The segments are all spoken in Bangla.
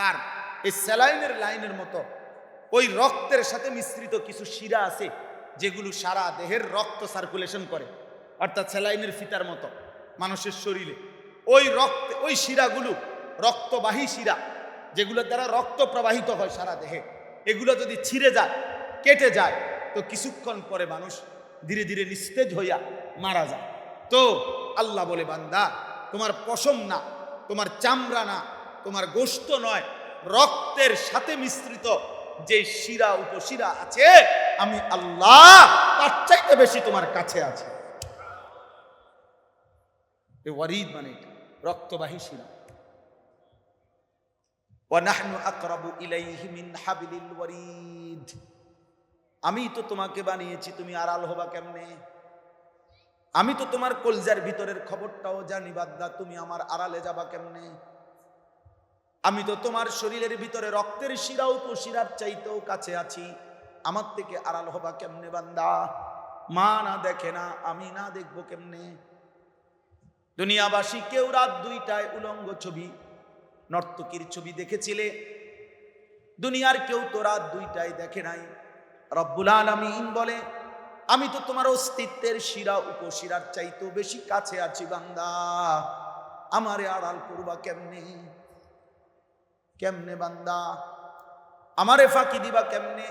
কার? এই স্যালাইনের লাইনের মতো ওই রক্তের সাথে মিশ্রিত কিছু শিরা আছে যেগুলো সারা দেহের রক্ত সার্কুলেশন করে, অর্থাৎ স্যালাইনের ফিতার মতো মানুষের শরীরে ওই রক্তে ওই শিরাগুলো রক্তবাহী শিরা, যেগুলোর দ্বারা রক্ত প্রবাহিত হয় সারা দেহে, এগুলো যদি ছিঁড়ে যায়, কেটে যায়, তো কিছুক্ষণ পরে মানুষ ধীরে ধীরে নিস্তেজ হইয়া মারা যায়। তো আল্লাহ বলে, বান্দা, তোমার পশম না, তোমার চামড়া না, তোমার গোশত নয়, রক্তের সাথে মিশ্রিত যে শিরা উপশিরা আছে, আমি আল্লাহ তার চাইতে বেশি তোমার কাছে আছে। এই ওয়ারিদ মানে রক্তবাহী শিরা। ওয়ানাহনু আকরাবু ইলাইহি মিন হাবিলিল ওয়ারিদ। আমি তো তোমাকে বানিয়েছি, তুমি আড়াল হবা কেমনে? আমি তো তোমার কলজার ভিতরের খবরটাও জানি, বান্দা, তুমি আমার আড়ালে যাবা কেমনে? আমি তো তোমার শরীরের ভিতরে রক্তের শিরা উপশিরার চাইতেও কাছে আছি, আমার থেকে আড়াল হবা কেমনে বান্দা? মা না দেখে না, আমি না দেখবো কেমনে? দুনিয়াবাসী কেউ রাত 2টায় উলঙ্গ ছবি, নর্তকীর ছবি দেখেছিলে? দুনিয়ার কেউ তো রাত 2টায় দেখে নাই। রব্বুল আলামিন বলে, আমি তো তোমার অস্তিত্বের শিরা উপশিরার চাইতেও বেশি কাছে আছি বান্দা, আমারে আড়াল করবা কেমনে? কেমনে বান্দা? আমারে ফাঁকি দিবা কেমনে?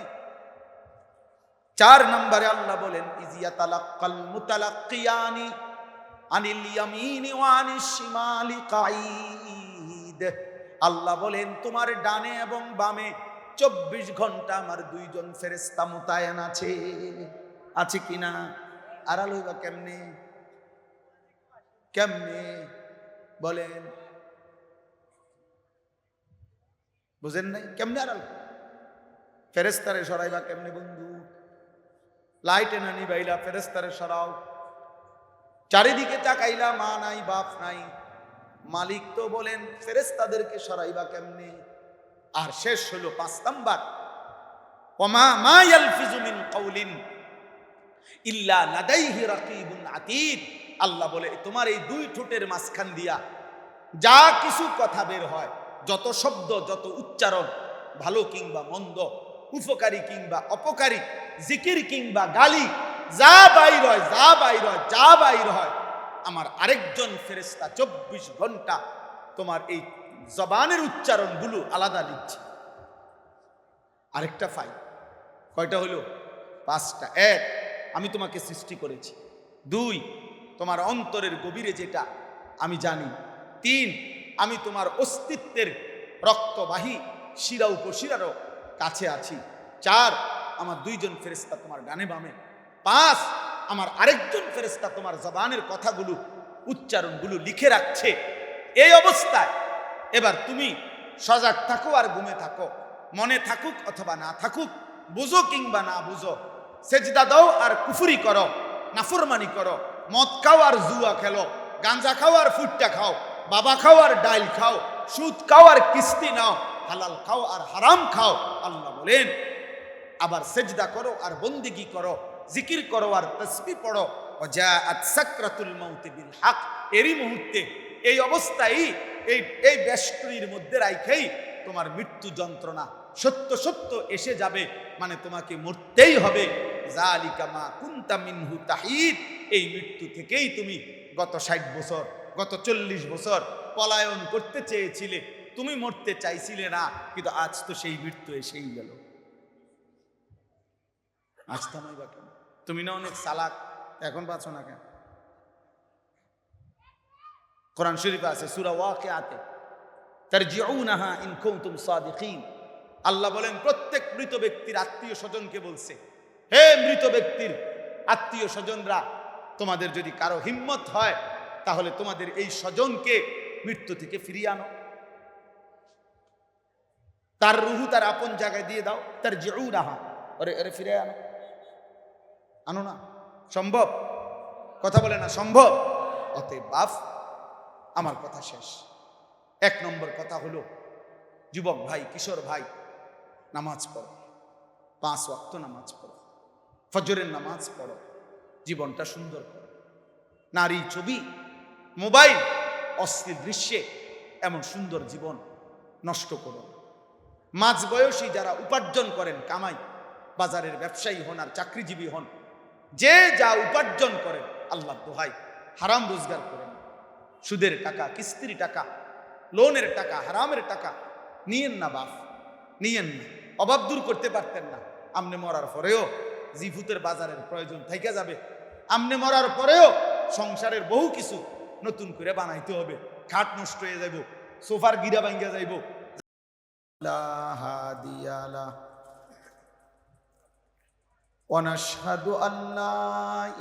4 নম্বরে আল্লাহ বলেন, ইজিয়াতালাক্কাল মুতালাক্কিয়ানি আনিল ইয়ামিনি ওয়া আনিশ শিমালি কাঈদ। আল্লাহ বলেন, তোমার ডানে এবং বামে 24 ঘন্টা আমার 2 জন ফেরেশতা মোতায়েন আছে। আছে কিনা? আড়াল হইবা কেমনে? কেমনে বলেন? বুঝেন নাই? কেমনে আড়াল? ফেরেশতারে সরাইবা কেমনে বন্ধু? লাইট এনে নিবাইলা, ফেরেশতারে সরাও। চারিদিকে তাকাইলা, মা নাই, বাপ নাই, মালিক তো বলেন ফেরেশতাদেরকে সরাইবা কেমনে? আর শেষ হলো 5 নাম্বার, ওমা মা ইয়ালফিজু মিন কাউলিন ইল্লা লাদাইহি রাকিবুন আতীদ। আল্লাহ বলে, তোমার এই 2 ঠোঁটের মাঝখান দিয়া যা কিছু কথা বের হয়, যত শব্দ, যত উচ্চারণ, ভালো কিংবা মন্দ, উপকারী কিংবা অপকারী, জিকির কিংবা গালি, যা বাইর হয়, যা বাইর হয়, যা বাইর হয়, আমার আরেকজন ফেরেশতা 24 ঘন্টা তোমার এই জবানের উচ্চারণগুলো আলাদা লিখছে। আরেকটা ফাইল। কয়টা হলো? 5টা। 1, আমি তোমাকে সৃষ্টি করেছি। 2, তোমার অন্তরের গভীরে যেটা আমি জানি। 3, আমি তোমার অস্তিত্বের রক্তবাহী শিরা উপশিরারও কাছে আছি। 4, আমার 2 জন ফেরেশতা তোমার ডানে বামে। 5, আমার আরেকজন ফেরেশতা তোমার জবানের কথাগুলো, উচ্চারণগুলো লিখে রাখছে। এই অবস্থায় এবার তুমি সজাগ থাকো আর ঘুমে থাকো, মনে থাকুক অথবা না থাকুক, বুঝো কিংবা না বুঝো, সেজদা দাও আর কুফরি করো, নাফরমানি করো, মদ খাও আর জুয়া খেলো, গাঁজা খাও আর ফুটটা খাও, বাবা খাও আর ডাইল খাও, সুদ খাও আর কিস্তি নাও, হালাল খাও আর হারাম খাও। আল্লাহ বলেন, আবার সেজদা করো আর বন্দেগী করো, জিকির করো আর তাসবিহ পড়ো। ওয়াজাআত সাকরাতুল মাউত বিল হক। এরই মুহূর্তে, এই অবস্থায়, এই বেষ্টনীর মধ্যে রাইখেই তোমার মৃত্যু যন্ত্রণা সত্য সত্য এসে যাবে, মানে তোমাকে মরতেই হবে। যালিকা মা কুনতা মিনহু তাহিদ। এই মৃত্যু থেকেই তুমি গত 60 বছর, গত 40 বছর পলায়ন করতে চেয়েছিলে, তুমি মরতে চাইছিলে না, কিন্তু আজ তো সেই মৃত্যু এসেই গেল। আজ থামাইবা কেন? তুমি না অনেক চালাক, এখন বাঁচো না কেন? কোরআন শরীফে আছে সূরা ওয়াকিয়াতে, তারজিউনাহা ইন কুনতুম সাদিকিন। আল্লাহ বলেন, প্রত্যেক মৃত ব্যক্তির আত্মীয় স্বজনকে বলছে, হে মৃত ব্যক্তির আত্মীয় স্বজনরা, তোমাদের যদি কারো হিম্মত হয় তাহলে তোমাদের এই স্বজনকে মৃত্যু থেকে ফিরিয়ে আনো, তার রুহু তার আপন জায়গায় দিয়ে দাও। তারজিউনাহা, ওরে ফিরে আনো। আনো না? সম্ভব? কথা বলে না সম্ভব। অতএব বাপ, আমার কথা শেষ। 1 নম্বর কথা হলো, যুবক ভাই, কিশোর ভাই, নামাজ পড়ো, 5 ওয়াক্ত নামাজ পড়ো, ফজরের নামাজ পড়ো, জীবনটা সুন্দর করো। নারী, ছবি, মোবাইল, অশ্লীল দৃশ্যে এমন সুন্দর জীবন নষ্ট করো। মাঝ বয়সী যারা উপার্জন করেন, কামাই, বাজারের ব্যবসায়ী হন আর চাকরিজীবী হন, যে যা উপার্জন করেন আল্লাহ দোহাই হারাম রোজগার করেন। সুদের টাকা, কিস্তির টাকা, লোনের টাকা, হারামের টাকা নিয়েন না বাপ, নিয়েন না। অভাব দূর করতে পারতেন না, আমনে মরার পরেও জিফুতের বাজারের প্রয়োজন থাইকা যাবে। আমনে মরার পরেও সংসারের বহু কিছু নতুন করে বানাইতে হবে। খাট নষ্ট হয়ে যাইব, সোফার গিরা ভাঙ্গা যাইব। লা হাদিয়া লাহ ওয়া নাশহাদু আল্লা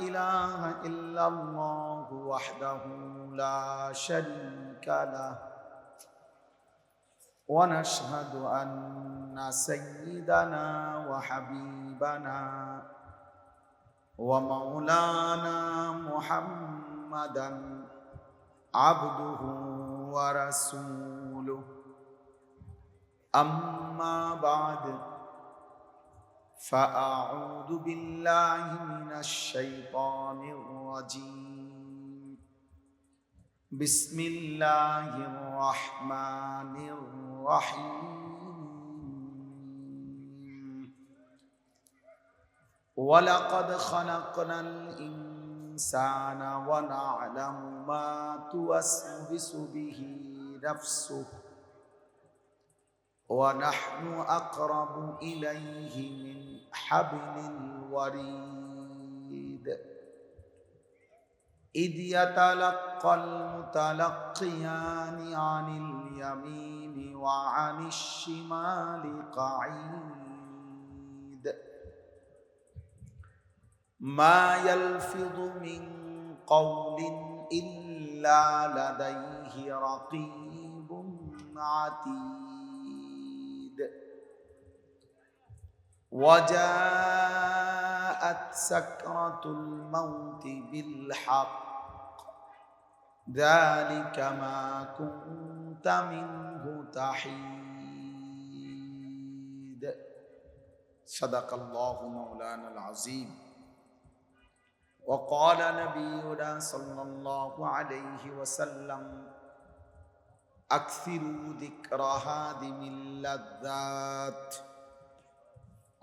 ইলাহা ইল্লাল্লাহু ওয়াহদাহু লা শারীকা লাহ ওয়া নাশহাদু আন্না সাইয়্যিদানা ওয়া হাবিবানা ওয়া মাওলানা মুহাম্মাদান আবদুহু ওয়া রাসূলুহু আম্মা বা'দ فأعوذ بالله من الشيطان الرجيم بسم الله الرحمن الرحيم ولقد خلقنا الإنسان ونعلم ما توسوس به نفسه ونحن أقرب إليه من حبل الوريد إذ يتلقى المتلقيان عن اليمين وعن الشمال قعيد ما يلفظ من قول إلا لديه رقيب عتيد وجاءت سكرة الموت بالحق ذلك ما كنت منه تحيد صدق الله مولانا العظيم وقال نبينا صلى الله عليه وسلم أكثروا ذكر هادم اللذات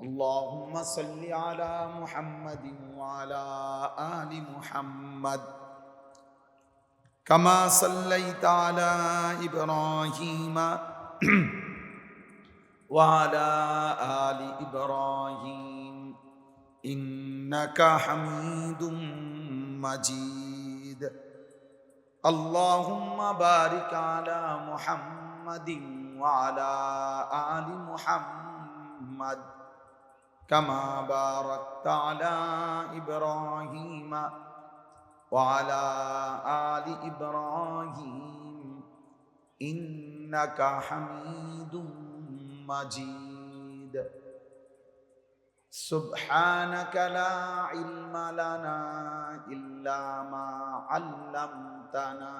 اللهم صل على محمد وعلى آل محمد كما صليت على إبراهيم وعلى آل إبراهيم إنك حميد مجيد اللهم بارك على محمد وعلى آل محمد كما باركت على إبراهيم وعلى آل إبراهيم إنك حميد مجيد سبحانك لا علم لنا إلا ما علمتنا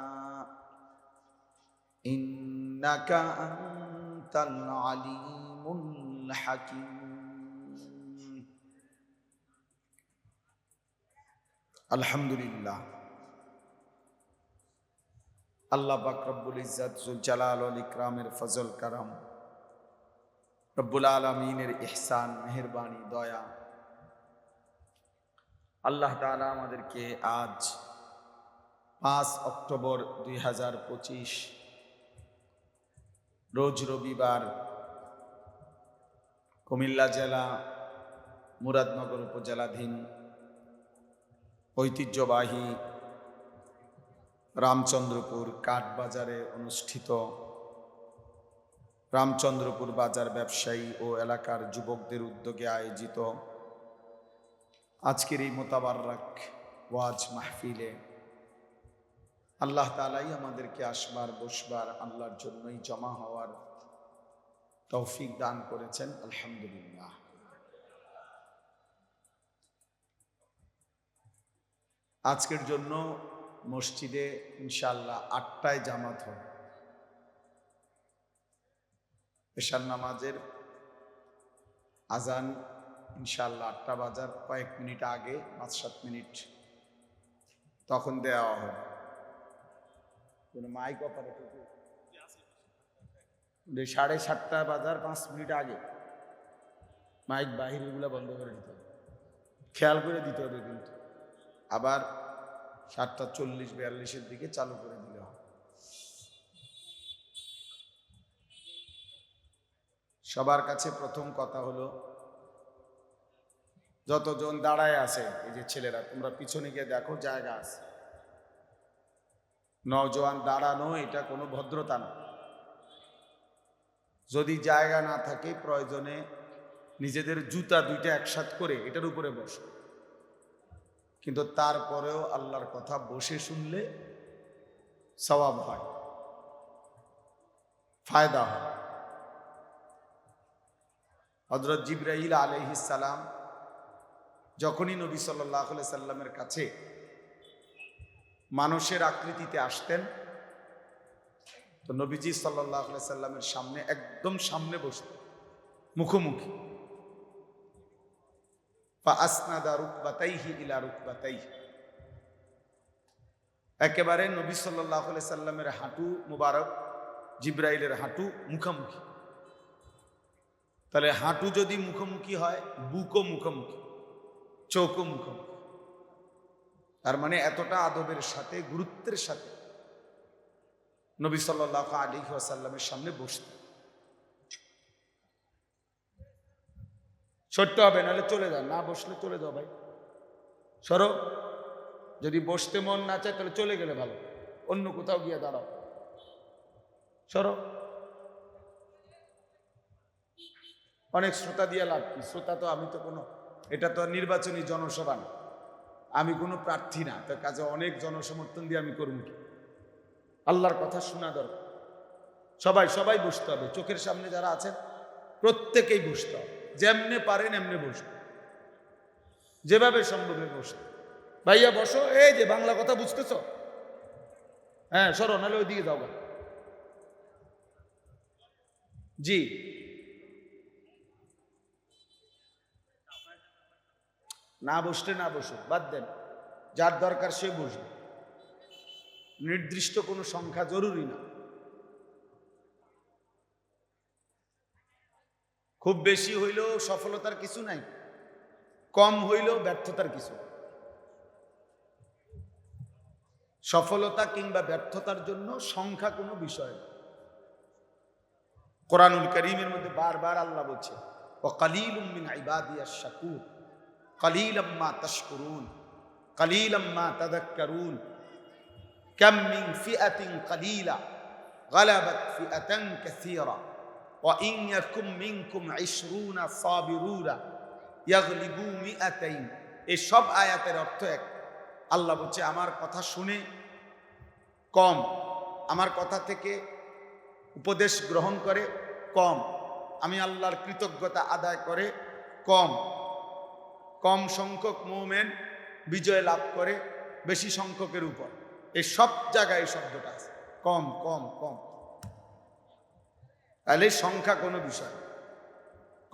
إنك أنت العليم الحكيم আলহামদুলিল্লাহ। আল্লাহ পাক রব্বুল ইজ্জত জুল জালাল ওয়াল ইকরামের ফজল কারাম, রব্বুল আলামিনের ইহসান, মেহেরবানি, দয়া, আল্লাহ তাআলা আমাদেরকে আজ 5 অক্টোবর 2025 রোজ রবিবার কুমিল্লা জেলা মুরাদনগর উপজেলাধীন ঐতিহ্যবাহী রামচন্দ্রপুর কাঠবাজারে অনুষ্ঠিত রামচন্দ্রপুর বাজার ব্যবসায়ী ও এলাকার যুবকদের উদ্যোগে আয়োজিত আজকের এই মোতাবারক ওয়াজ মাহফিলে আল্লাহ তাআলাই আমাদেরকে আসবার বসবার আল্লাহর জন্যই জমা হওয়ার তৌফিক দান করেছেন, আলহামদুলিল্লাহ। আজকের জন্য মসজিদে ইনশাআল্লাহ 8টায় জামাত হবে। এশার নামাজের আজান ইনশাআল্লাহ 8টা বাজার কয়েক মিনিট আগে, 5-7 মিনিট তখন দেওয়া হবে। কোনো মাইক অপারেটর 7:30 বাজার 5 মিনিট আগে মাইক বাহিরগুলো বন্ধ করে দিতে হবে, খেয়াল করে দিতে হবে, কিন্তু আবার 7:40-42 দিকে চালু করে দিলে হবে। সবার কাছে প্রথম কথা হলো, যতজন দাঁড়ায় আছে, এই যে ছেলেরা, তোমরা পিছনে গিয়ে দেখো, জায়গা আছে। নওজোয়ান দাঁড়ানো এটা কোনো ভদ্রতা না। যদি জায়গা না থাকে, প্রয়োজনে নিজেদের জুতা দুইটা একসাথ করে এটার উপরে বসো, কিন্তু তারপরেও আল্লাহর কথা বসে শুনলে সওয়াব হয়, ফায়দা হয়। হযরত জিবরাইল আলাইহিস সালাম যখনই নবী সাল্লাল্লাহু আলাইহি সাল্লামের কাছে মানুষের আকৃতিতে আসতেন, তো নবীজি সাল্লাল্লাহু আলাইহি সাল্লামের সামনে, একদম সামনে বসতেন, মুখোমুখি। ফাআসনাদা রুকবাতাইহি ইলা রুকবাতাইহি, একেবারে নবী সাল্লাল্লাহু আলাইহি সাল্লামের হাঁটু মুবারক জিবরাইলের হাঁটু মুখোমুখি। তাহলে হাঁটু যদি মুখোমুখি হয়, বুকও মুখোমুখি, চোখও মুখোমুখি। তার মানে এতটা আদবের সাথে, গুরুত্বের সাথে নবী সাল্লাল্লাহু আলাইহি ওয়াসাল্লামের সামনে বসতেন। সরতে হবে, নাহলে চলে যান, না বসলে চলে যাও ভাই, সরো। যদি বসতে মন না চায় তাহলে চলে গেলে ভালো, অন্য কোথাও গিয়ে দাঁড়াও, সরো। অনেক শ্রোতা দিয়ে লাভ কি? শ্রোতা তো আমি তো কোনো, এটা তো নির্বাচনী জনসভা না, আমি কোনো প্রার্থী না, তার কাজে অনেক জনসমর্থন দিয়ে আমি করব কি? আল্লাহর কথা শোনা দরকার। সবাই সবাই বসতে হবে, চোখের সামনে যারা আছেন প্রত্যেকেই বসতে হবে, যেমনে পারেন এমনি বসতে, যেভাবে সম্ভব বসতে। ভাইয়া বসো, এই যে বাংলা কথা বুঝতেছ, হ্যাঁ সরো, নাহলে ওই দিকে যাও। জি, না বসলে না বসো, বাদ দেন, যার দরকার সে বসবে, নির্দিষ্ট কোনো সংখ্যা জরুরি না। খুব বেশি হইলেও সফলতার কিছু নাই, কম হইলেও ব্যর্থতার কিছু। সফলতা কিংবা ব্যর্থতার জন্য সংখ্যা কোনো বিষয় না। কোরআনুল কারীমের মধ্যে বারবার আল্লাহ বলছে, ওয়া কালীলুম মিন ইবাদিয়াশ শাকুর কালীলাম মা তাশকুরুন কালীলাম মা তাযাক্কারুন কাম মিন ফিআতিন কালীলা গালাবাত ফিআতান কাসীরা ওয়া ইন ইয়াকুম মিনকুম 20 সাবিরুনা ইয়াগলিবু মিআতাইন। এই সব আয়াতের অর্থ এক। আল্লাহ বলছে, আমার কথা শুনে কম, আমার কথা থেকে উপদেশ গ্রহণ করে কম, আমি আল্লাহর কৃতজ্ঞতা আদায় করে কম। কম সংখ্যক মুমিন বিজয় লাভ করে বেশি সংখ্যকের উপর। এই সব জায়গায় এই শব্দটা আছে, কম কম কম। তাহলে সংখ্যা কোনো বিষয়,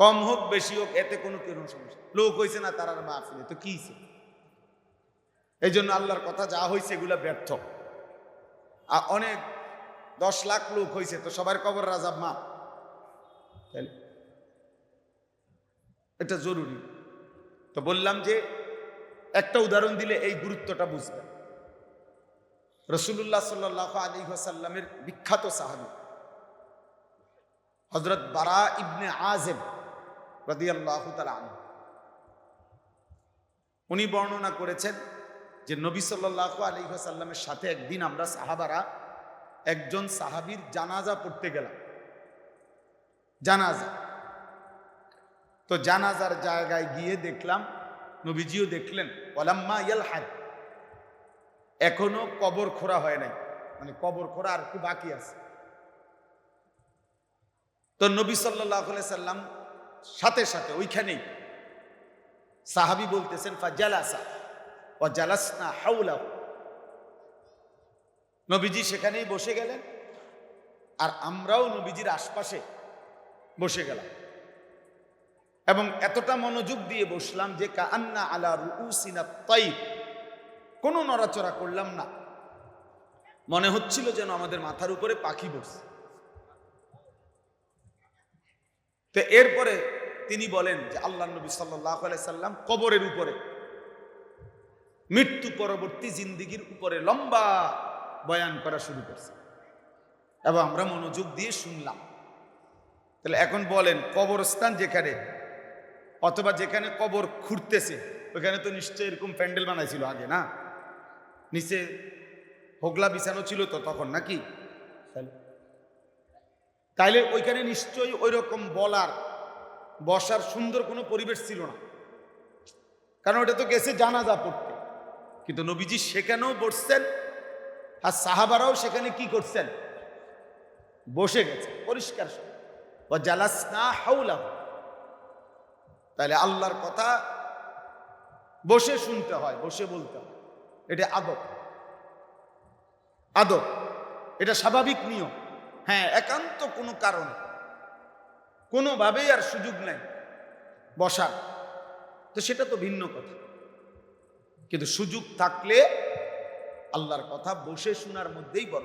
কম হোক বেশি হোক এতে কোনো সমস্যা। লোক হয়েছে না তারা মাহফিলে, তো কি হয়েছে? এই জন্য আল্লাহর কথা যা হয়েছে এগুলা ব্যর্থ। আর অনেক 10 লাখ লোক হয়েছে, তো সবার কবর রাজাব মাপ, এটা জরুরি। তো বললাম যে একটা উদাহরণ দিলে এই গুরুত্বটা বুঝবেন। রাসূলুল্লাহ সাল্লাল্লাহু আলাইহি ওয়াসাল্লামের বিখ্যাত সাহাবী হযরত বারা ইবনে আযিব রাদিয়াল্লাহু তাআলা আনহু, উনি বর্ণনা করেছেন যে নবী সাল্লাল্লাহু আলাইহি ওয়াসাল্লামের সাথে একদিন আমরা সাহাবারা একজন সাহাবীর জানাজা পড়তে গেলাম। জানাজা, তো জানাজার জায়গায় গিয়ে দেখলাম, নবীজিও দেখলেন, ওয়ালাম্মা ইয়ালহাদ, এখনো কবর খোঁড়া হয় নাই, মানে কবর খোঁড়া আর একটু বাকি আছে। তো নবী সাল্লাল্লাহু আলাইহি সাল্লাম সাথে সাথে ওইখানেই, সাহাবী বলতেছেন, ফাজালাসা ওয়া জালাসনা হাওলাহু, নবীজি সেখানেই বসে গেলেন আর আমরাও নবীজির আশপাশে বসে গেলাম, এবং এতটা মনোযোগ দিয়ে বসলাম যে কাআন্না আলা রুউসিনা তাইর, কোনো নড়াচড়া করলাম না, মনে হচ্ছিল যেন আমাদের মাথার উপরে পাখি বসে। তো এরপরে তিনি বলেন যে আল্লাহ নবী সাল্লাল্লাহু আলাইহি সাল্লাম কবরের উপরে, মৃত্যু পরবর্তী জিন্দিগির উপরে লম্বা বয়ান করা শুরু করছে এবং আমরা মনোযোগ দিয়ে শুনলাম। তাহলে এখন বলেন, কবরস্থান যেখানে অথবা যেখানে কবর খুঁড়তেছে ওখানে তো নিশ্চয়ই এরকম প্যান্ডেল বানাইছিল আগে, না? নিচে হোগলা বিছানো ছিল তো তখন, নাকি? তাইলে ওইখানে নিশ্চয়ই ওই রকম বসার সুন্দর কোনো পরিবেশ ছিল না, কারণ ওটা তো গেছে জানাজা পড়তে। কিন্তু নবীজি সেখানেও বসছেন, আর সাহাবারাও সেখানে কি করছেন? বসে গেছে, পরিষ্কার। জালাসনা হাওলাহু। তাহলে আল্লাহর কথা বসে শুনতে হয়, বসে বলতে হয়। এটা আদব, এটা স্বাভাবিক নিয়ম। হ্যাঁ, একান্ত কোনো কারণে কোনোভাবেই আর সুযোগ নেই বসার, তো সেটা তো ভিন্ন কথা। কিন্তু সুযোগ থাকলে আল্লাহর কথা বসে শোনার মধ্যেই বল,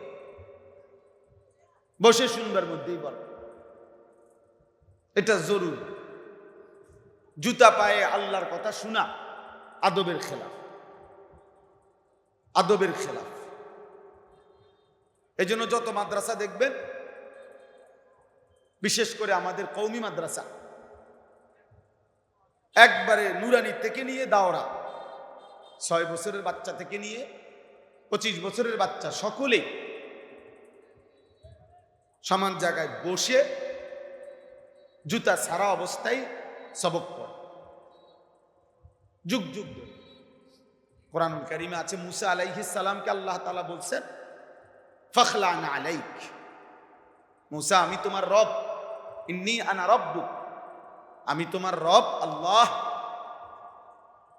বসে শুনবার মধ্যেই বল, এটা জরুরি। জুতা পায়ে আল্লাহর কথা শোনা আদবের খেলাফ, আদবের খেলাফ। এই জন্য যত মাদ্রাসা দেখবেন, বিশেষ করে আমাদের কওমি মাদ্রাসা, একবারে নুরানি থেকে নিয়ে দাওরা, 6 বছরের বাচ্চা থেকে নিয়ে 25 বছরের বাচ্চা সকলেই সমান জায়গায় বসে জুতা ছাড়া অবস্থায় সবক পড়ে, যুগ যুগ ধরে। কোরআনুল কারীমে আছে, মুসা আলাইহিস সালামকে আল্লাহ তাআলা বলছেন, ফাখলানা আলাইক, মুসা আমি তোমার রব, ইন্নী আনা রাব্বুক, আমি তোমার রব আল্লাহ,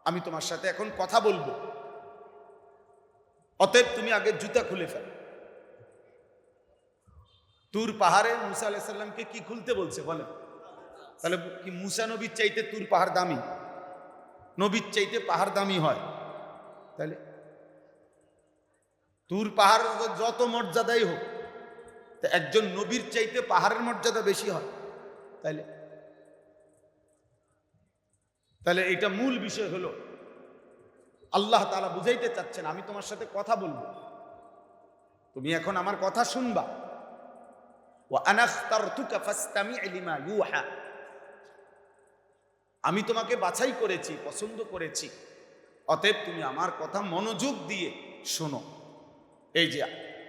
আমি তোমার সাথে এখন কথা বলবো, অতএব তুমি আগে জুতা খুলে ফেলো। তুর পাহাড়ে মুসা আলাইহিস সালামকে কি খুলতে বলছে বলেন? তাহলে কি মুসা নবীর চাইতে তুর পাহাড় দামি? নবীর চাইতে পাহাড় দামি হয়? তাহলে তুর পাহাড় যত মর্যাদাই হোক, তা একজন নবীর চাইতে পাহাড়ের মর্যাদা বেশি হয়? তাহলে এটা মূল বিষয় হলো, আল্লাহ তাআলা বুঝাইতে চাচ্ছেন আমি তোমার সাথে কথা বলবো, তুমি এখন আমার কথা শুনবা। ওয়া আনা ইখতারতুকা ফাসতামি' লিমা ইউহা, আমি তোমাকে বাছাই করেছি, পছন্দ করেছি, অতএব তুমি আমার কথা মনোযোগ দিয়ে শোনো। এই যে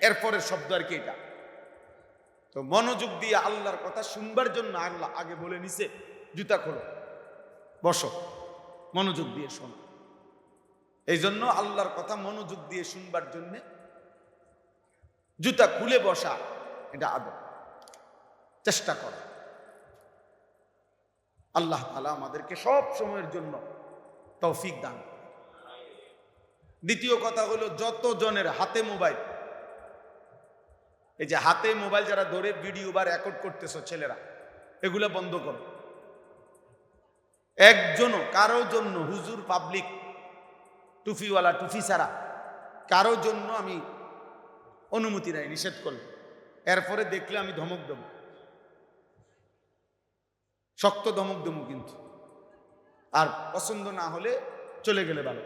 এরপরের শব্দ আর কি এটা, তো মনোযোগ দিয়ে আল্লাহর কথা শুনবার জন্য আল্লাহ আগে বলে নিছে জুতা খোলো, বসো, মনোযোগ দিয়ে শোনো। এই জন্য আল্লাহর কথা মনোযোগ দিয়ে শুনবার জন্য জুতা খুলে বসা, এটা আদব, চেষ্টা করা। আল্লাহ তাআলা আমাদেরকে সব সময়ের জন্য তৌফিক দান। দ্বিতীয় কথা হলো, যত জনের হাতে মোবাইল, এই যে হাতে মোবাইল যারা ধরে ভিডিও বা রেকর্ড করতেছো ছেলেরা, এগুলা বন্ধ করো। একজনও কারো জন্য, হুজুর, পাবলিক, টুফিওয়ালা, টুফি ছাড়া কারো জন্য আমি অনুমতি নাই, নিষেধ করলাম। এরপরে দেখলে আমি ধমক দেব, শক্ত ধমক দেবো, কিন্তু আর পছন্দ না হলে চলে গেলে ভালো,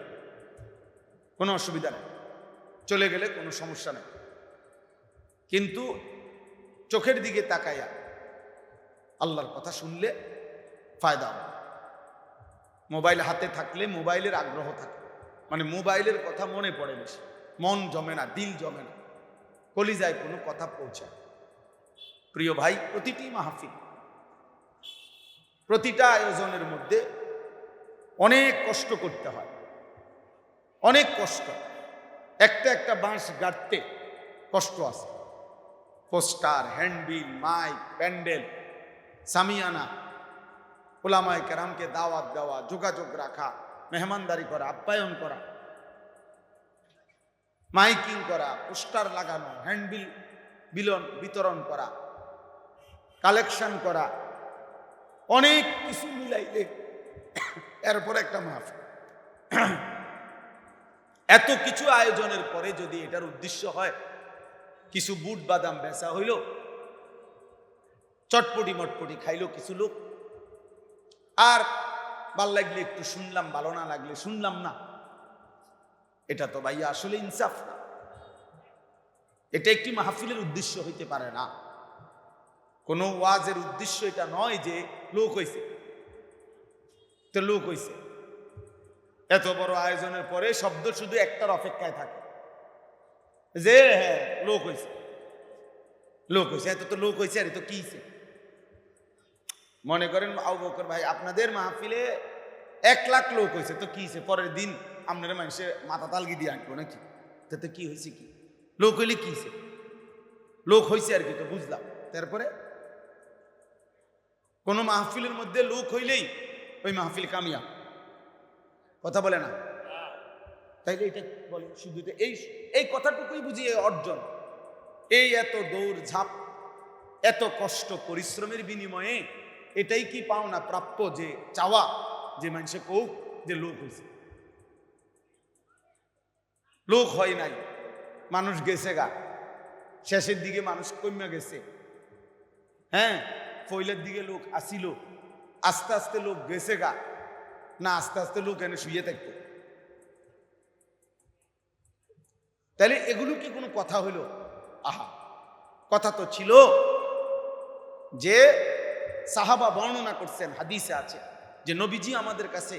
কোনো অসুবিধা নেই, চলে গেলে কোনো সমস্যা নেই। কিন্তু চোখের দিকে তাকাইয়া আল্লাহর কথা শুনলে ফায়দা হবে। মোবাইল হাতে থাকলে মোবাইলের আগ্রহ থাকে, মানে মোবাইলের কথা মনে পড়ে বেশি, মন জমে না, দিল জমে না, কলিজায় কোনো কথা পৌঁছায়। প্রিয় ভাই, প্রতিটি মাহফিল, প্রতিটা আয়োজনের মধ্যে অনেক কষ্ট করতে হয়, অনেক কষ্ট। একটা একটা বাঁশ গাঁটতে কষ্ট আছে। পোস্টার, হ্যান্ডবিল, মাইক, প্যান্ডেল, সামিয়ানা, উলামায়ে কেরামকে দাওয়াত দেওয়া, যোগাযোগ রাখা, মেহমানদারি করা, আপ্যায়ন করা, মাইকিং করা, পোস্টার লাগানো, হ্যান্ডবিল বিতরণ করা, কালেকশন করা, অনেক কিছু মিলাইলে এরপর একটা মাহফিল। এত কিছু আয়োজনের পরে যদি এটার উদ্দেশ্য হয় কিছু বুট বাদাম বেচা হইল, চটপটি মটপটি খাইলো কিছু লোক, আর ভাল লাগলে একটু শুনলাম, ভালো না লাগলে শুনলাম না। এটা তো ভাইয়া আসলে ইনসাফ না। এটা একটি মাহফিলের উদ্দেশ্য হইতে পারে না। কোন ওয়াজের উদ্দেশ্য এটা নয় যে লোক হইছে তো লোক হইছে। এত বড় আয়োজনের পরে শব্দ শুধু একটার অপেক্ষায় থাকে যে হ্যাঁ লোক হইছে, লোক হইছে, এত তো লোক হইছে, আর তো কি হইছে? মনে করেন আবু বকর ভাই আপনাদের মাহফিলে 1 লাখ লোক হয়েছে, তো কি হয়েছে? পরের দিন আপনারা মানুষের মাথা তালগি দিয়ে আঁকবো নাকি? তাতে কি হয়েছে? কি লোক হইলে কি হয়েছে? লোক হয়েছে আর কি, তো বুঝলাম। তারপরে কোন মাহফিলের মধ্যে লোক হইলেই ওই মাহফিল কামিয়া, কথা বলে না? তাইলে এটা বলে শুধু এই কথাটুকুই বুঝিয়ে অর্জন। এই এত দৌড় ঝাঁপ, এত কষ্ট পরিশ্রমের বিনিময়ে এটাই কি পাওনা প্রাপ্য, যে চাওয়া যে মানুষে কৌক যে লোক হয়েছে? লোক হয় নাই, মানুষ গেছে গা, শেষের দিকে মানুষ কমে গেছে। হ্যাঁ, পয়লার দিকে লোক আসিল, আস্তে আস্তে লোক গেছে গা, না আস্তে আস্তে লোক এনে শুয়ে থাকতো? তাহলে এগুলো কি কোনো কথা হইল? আহা, কথা তো ছিল যে সাহাবা বর্ণনা করছেন, হাদিসে আছে যে নবীজি আমাদের কাছে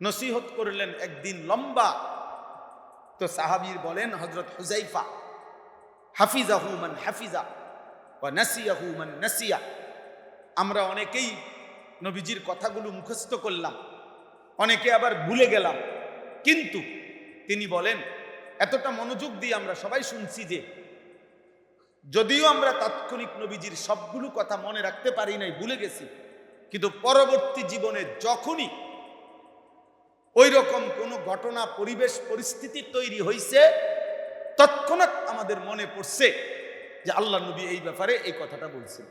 নসিহত করলেন একদিন লম্বা। তো সাহাবীর বলেন হযরত হুযাইফা, হাফিজাহু মান হাফিজা ওয়া নাসিয়াহু মান নাসিয়া। আমরা অনেকেই নবীজির কথাগুলো মুখস্থ করলাম, অনেকে আবার ভুলে গেলাম, কিন্তু তিনি বলেন এতটা মনোযোগ দিয়ে আমরা সবাই শুনছি যে যদিও আমরা তাৎক্ষণিক নবীজির সবগুলো কথা মনে রাখতে পারি নাই, ভুলে গেছি, কিন্তু পরবর্তী জীবনে যখনই ওই রকম কোনো ঘটনা, পরিবেশ, পরিস্থিতি তৈরি হয়েছে, তৎক্ষণাৎ আমাদের মনে পড়ছে যে আল্লাহ নবী এই ব্যাপারে এই কথাটা বলছেন।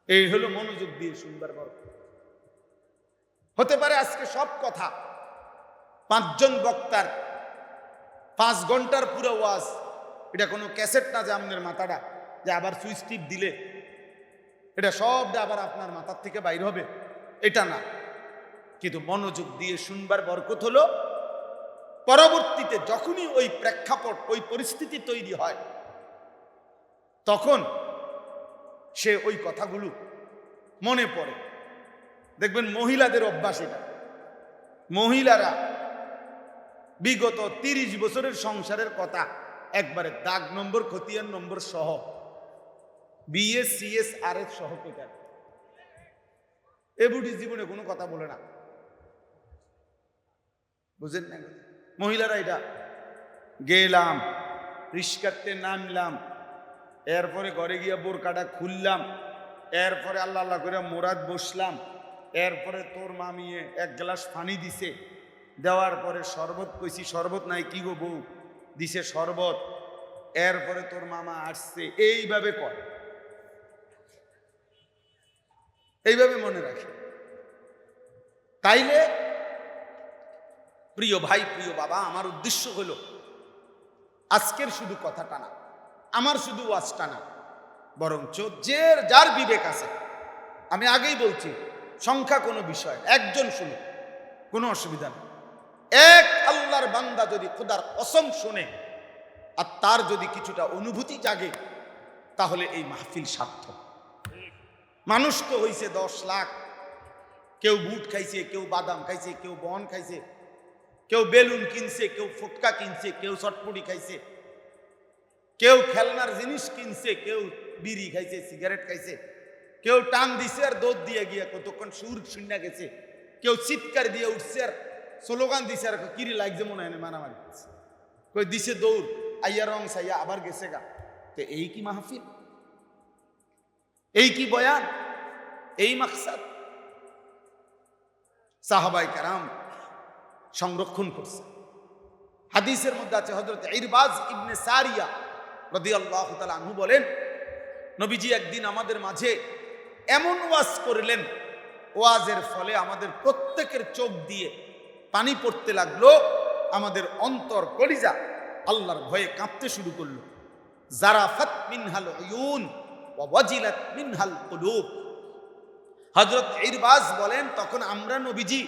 এই হলো মনোযোগ দিয়ে শুনবার বরকত। হতে পারে আজকে সব কথা 5 জন বক্তার 5 ঘন্টার পুরো ওয়াজ, এটা কোনো ক্যাসেট না যে আপনার মাথাটা যে আবার সুইচ টিপ দিলে এটা সবটা আবার আপনার মাথার থেকে বাইর হবে, এটা না। কিন্তু মনোযোগ দিয়ে শুনবার বরকত হলো পরবর্তীতে যখনই ওই প্রেক্ষাপট, ওই পরিস্থিতি তৈরি হয়, তখন সে ওই কথাগুলো মনে পড়ে। দেখবেন মহিলাদের অভ্যাস এটা। মহিলারা বিগত 30 বছরের সংসারের কথা একবারে দাগ নম্বর, খতিয়ান নম্বর সহ, বিএস সিএস আর এস সহ পেটার। এbuடி জীবনে কোনো কথা বলে না, বুঝেন না? মহিলারা এটা গেলাম, রিস্কাতে নামলাম, এরপরে ঘরে গিয়া বোরকাটা খুললাম, এরপরে আল্লাহ আল্লাহ করে মোরাদ বসলাম, এরপরে তোর মামিয়ে 1 গ্লাস পানি দিছে, দেওয়ার পরে শরবত কইছি, শরবত নাই, কি গো বউ, দিছে শরবত, এরপরে তোর মামা আসছে। এইভাবে কর, এইভাবে মনে রাখে। তাইলে প্রিয় ভাই, প্রিয় বাবা, আমার উদ্দেশ্য হলো আজকের শুধু কথাটা না, আমার শুধু ওয়াজটা না, বরঞ্চ যার বিবেক আছে, আমি আগেই বলছি সংখ্যা কোনো বিষয়, একজন শুনে কোনো অসুবিধা নেই। এক আল্লাহর বান্দা যদি খোদার কসম শুনে আর তার যদি কিছুটা অনুভূতি জাগে, তাহলে এই মাহফিল সার্থক। মানুষ তো হইছে 10 লাখ, কেউ বুট খাইছে, কেউ বাদাম খাইছে, কেউ বন খাইছে, কেউ বেলুন কিনছে, কেউ ফুটকা কিনছে, কেউ চটপটি খাইছে, কেউ খেলনার জিনিস কিনছে, কেউ বিড়ি খাইছে, সিগারেট খাইছে, কেউ টান দিছে আর দৌড় দিয়ে গিয়া কতক্ষণ সুর শুনে গেছে, কেউ চিৎকার দিয়ে উঠছে আর স্লোগান দিছে আর কিরি লাগছে মনে হয় মারামারি করছে, কই দিছে দৌড়, আইয়া রং সাইয়া আবার গেছে গা। তো এই কি মাহফিল? এই কি বয়ান? এই মাকসাদ সাহাবায়ে কেরাম সংরক্ষণ করছে। হাদিসের মধ্যে আছে, হযরত ইরবাজ ইবনে সারিয়া রাদিয়াল্লাহু তাআলা আনহু বলেন, নবীজি একদিন আমাদের মাঝে এমন ওয়াজ করলেন, ওয়াজের ফলে আমাদের প্রত্যেকের চোখ দিয়ে পানি পড়তে লাগলো, আমাদের অন্তর কলিজা আল্লাহর ভয়ে কাঁপতে শুরু করলো। জারাফাত মিনহাল উয়ুন ওয়া ওয়াজিলাত মিনহাল কুলুব। হযরত ইরবাজ বলেন, তখন আমরা নবীজি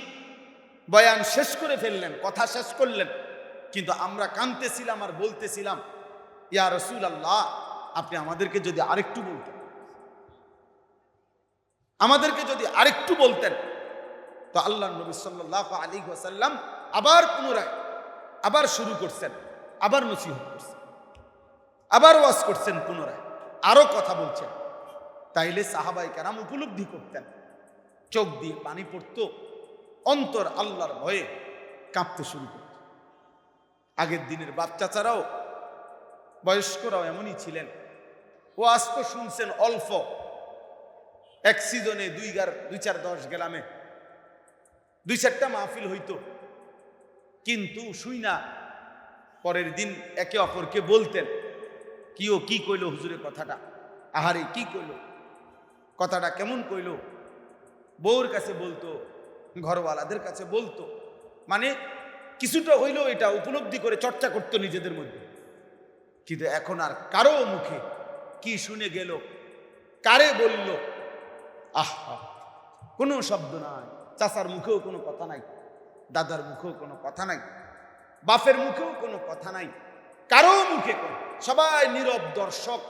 বয়ান শেষ করে ফেললেন, কথা শেষ করলেন, কিন্তু আমরা কাঁদতেছিলাম আর বলতেছিলাম, ইয়া রাসূলুল্লাহ, আপনি আমাদেরকে যদি আরেকটু বলতেন, আমাদেরকে যদি আরেকটু বলতেন। তো আল্লাহর নবী সাল্লাল্লাহু আলাইহি ওয়াসাল্লাম আবার পুনরায় আবার শুরু করছেন, আবার নসিহত করছেন, আবার ওয়াজ করছেন, পুনরায় আরো কথা বলছেন। তাইলে সাহাবায়ে কেরাম উপলব্ধি করতেন, চোখ দিয়ে পানি পড়তো, অন্তর আল্লাহর ভয়ে কাঁপতে শুরু করত। আগের দিনের বাচ্চাচারাও বয়স্করাও এমনই ছিলেন। ওয়াজ তো শুনছেন অল্প, এক সিজনে 2-4-10 গ্রামে 2-4টা মাহফিল হইতো, কিন্তু শুই না পরের দিন একে অপরকে বলতেন, কি কইলো হুজুরের কথাটা, আহারে কি কইলো, কথাটা কেমন কইলো। বউর কাছে বলতো, ঘরওয়ালাদের কাছে বলতো, মানে কিছুটা হইলেও এটা উপলব্ধি করে চর্চা করতো নিজেদের মধ্যে। কিন্তু এখন আর কারো মুখে কি শুনে গেল, কারে বলল, আহা, কোনো শব্দ নাই। চাচার মুখেও কোনো কথা নাই, দাদার মুখেও কোনো কথা নাই, বাপের মুখেও কোনো কথা নাই, কারো মুখে কোনো। সবাই নীরব দর্শক,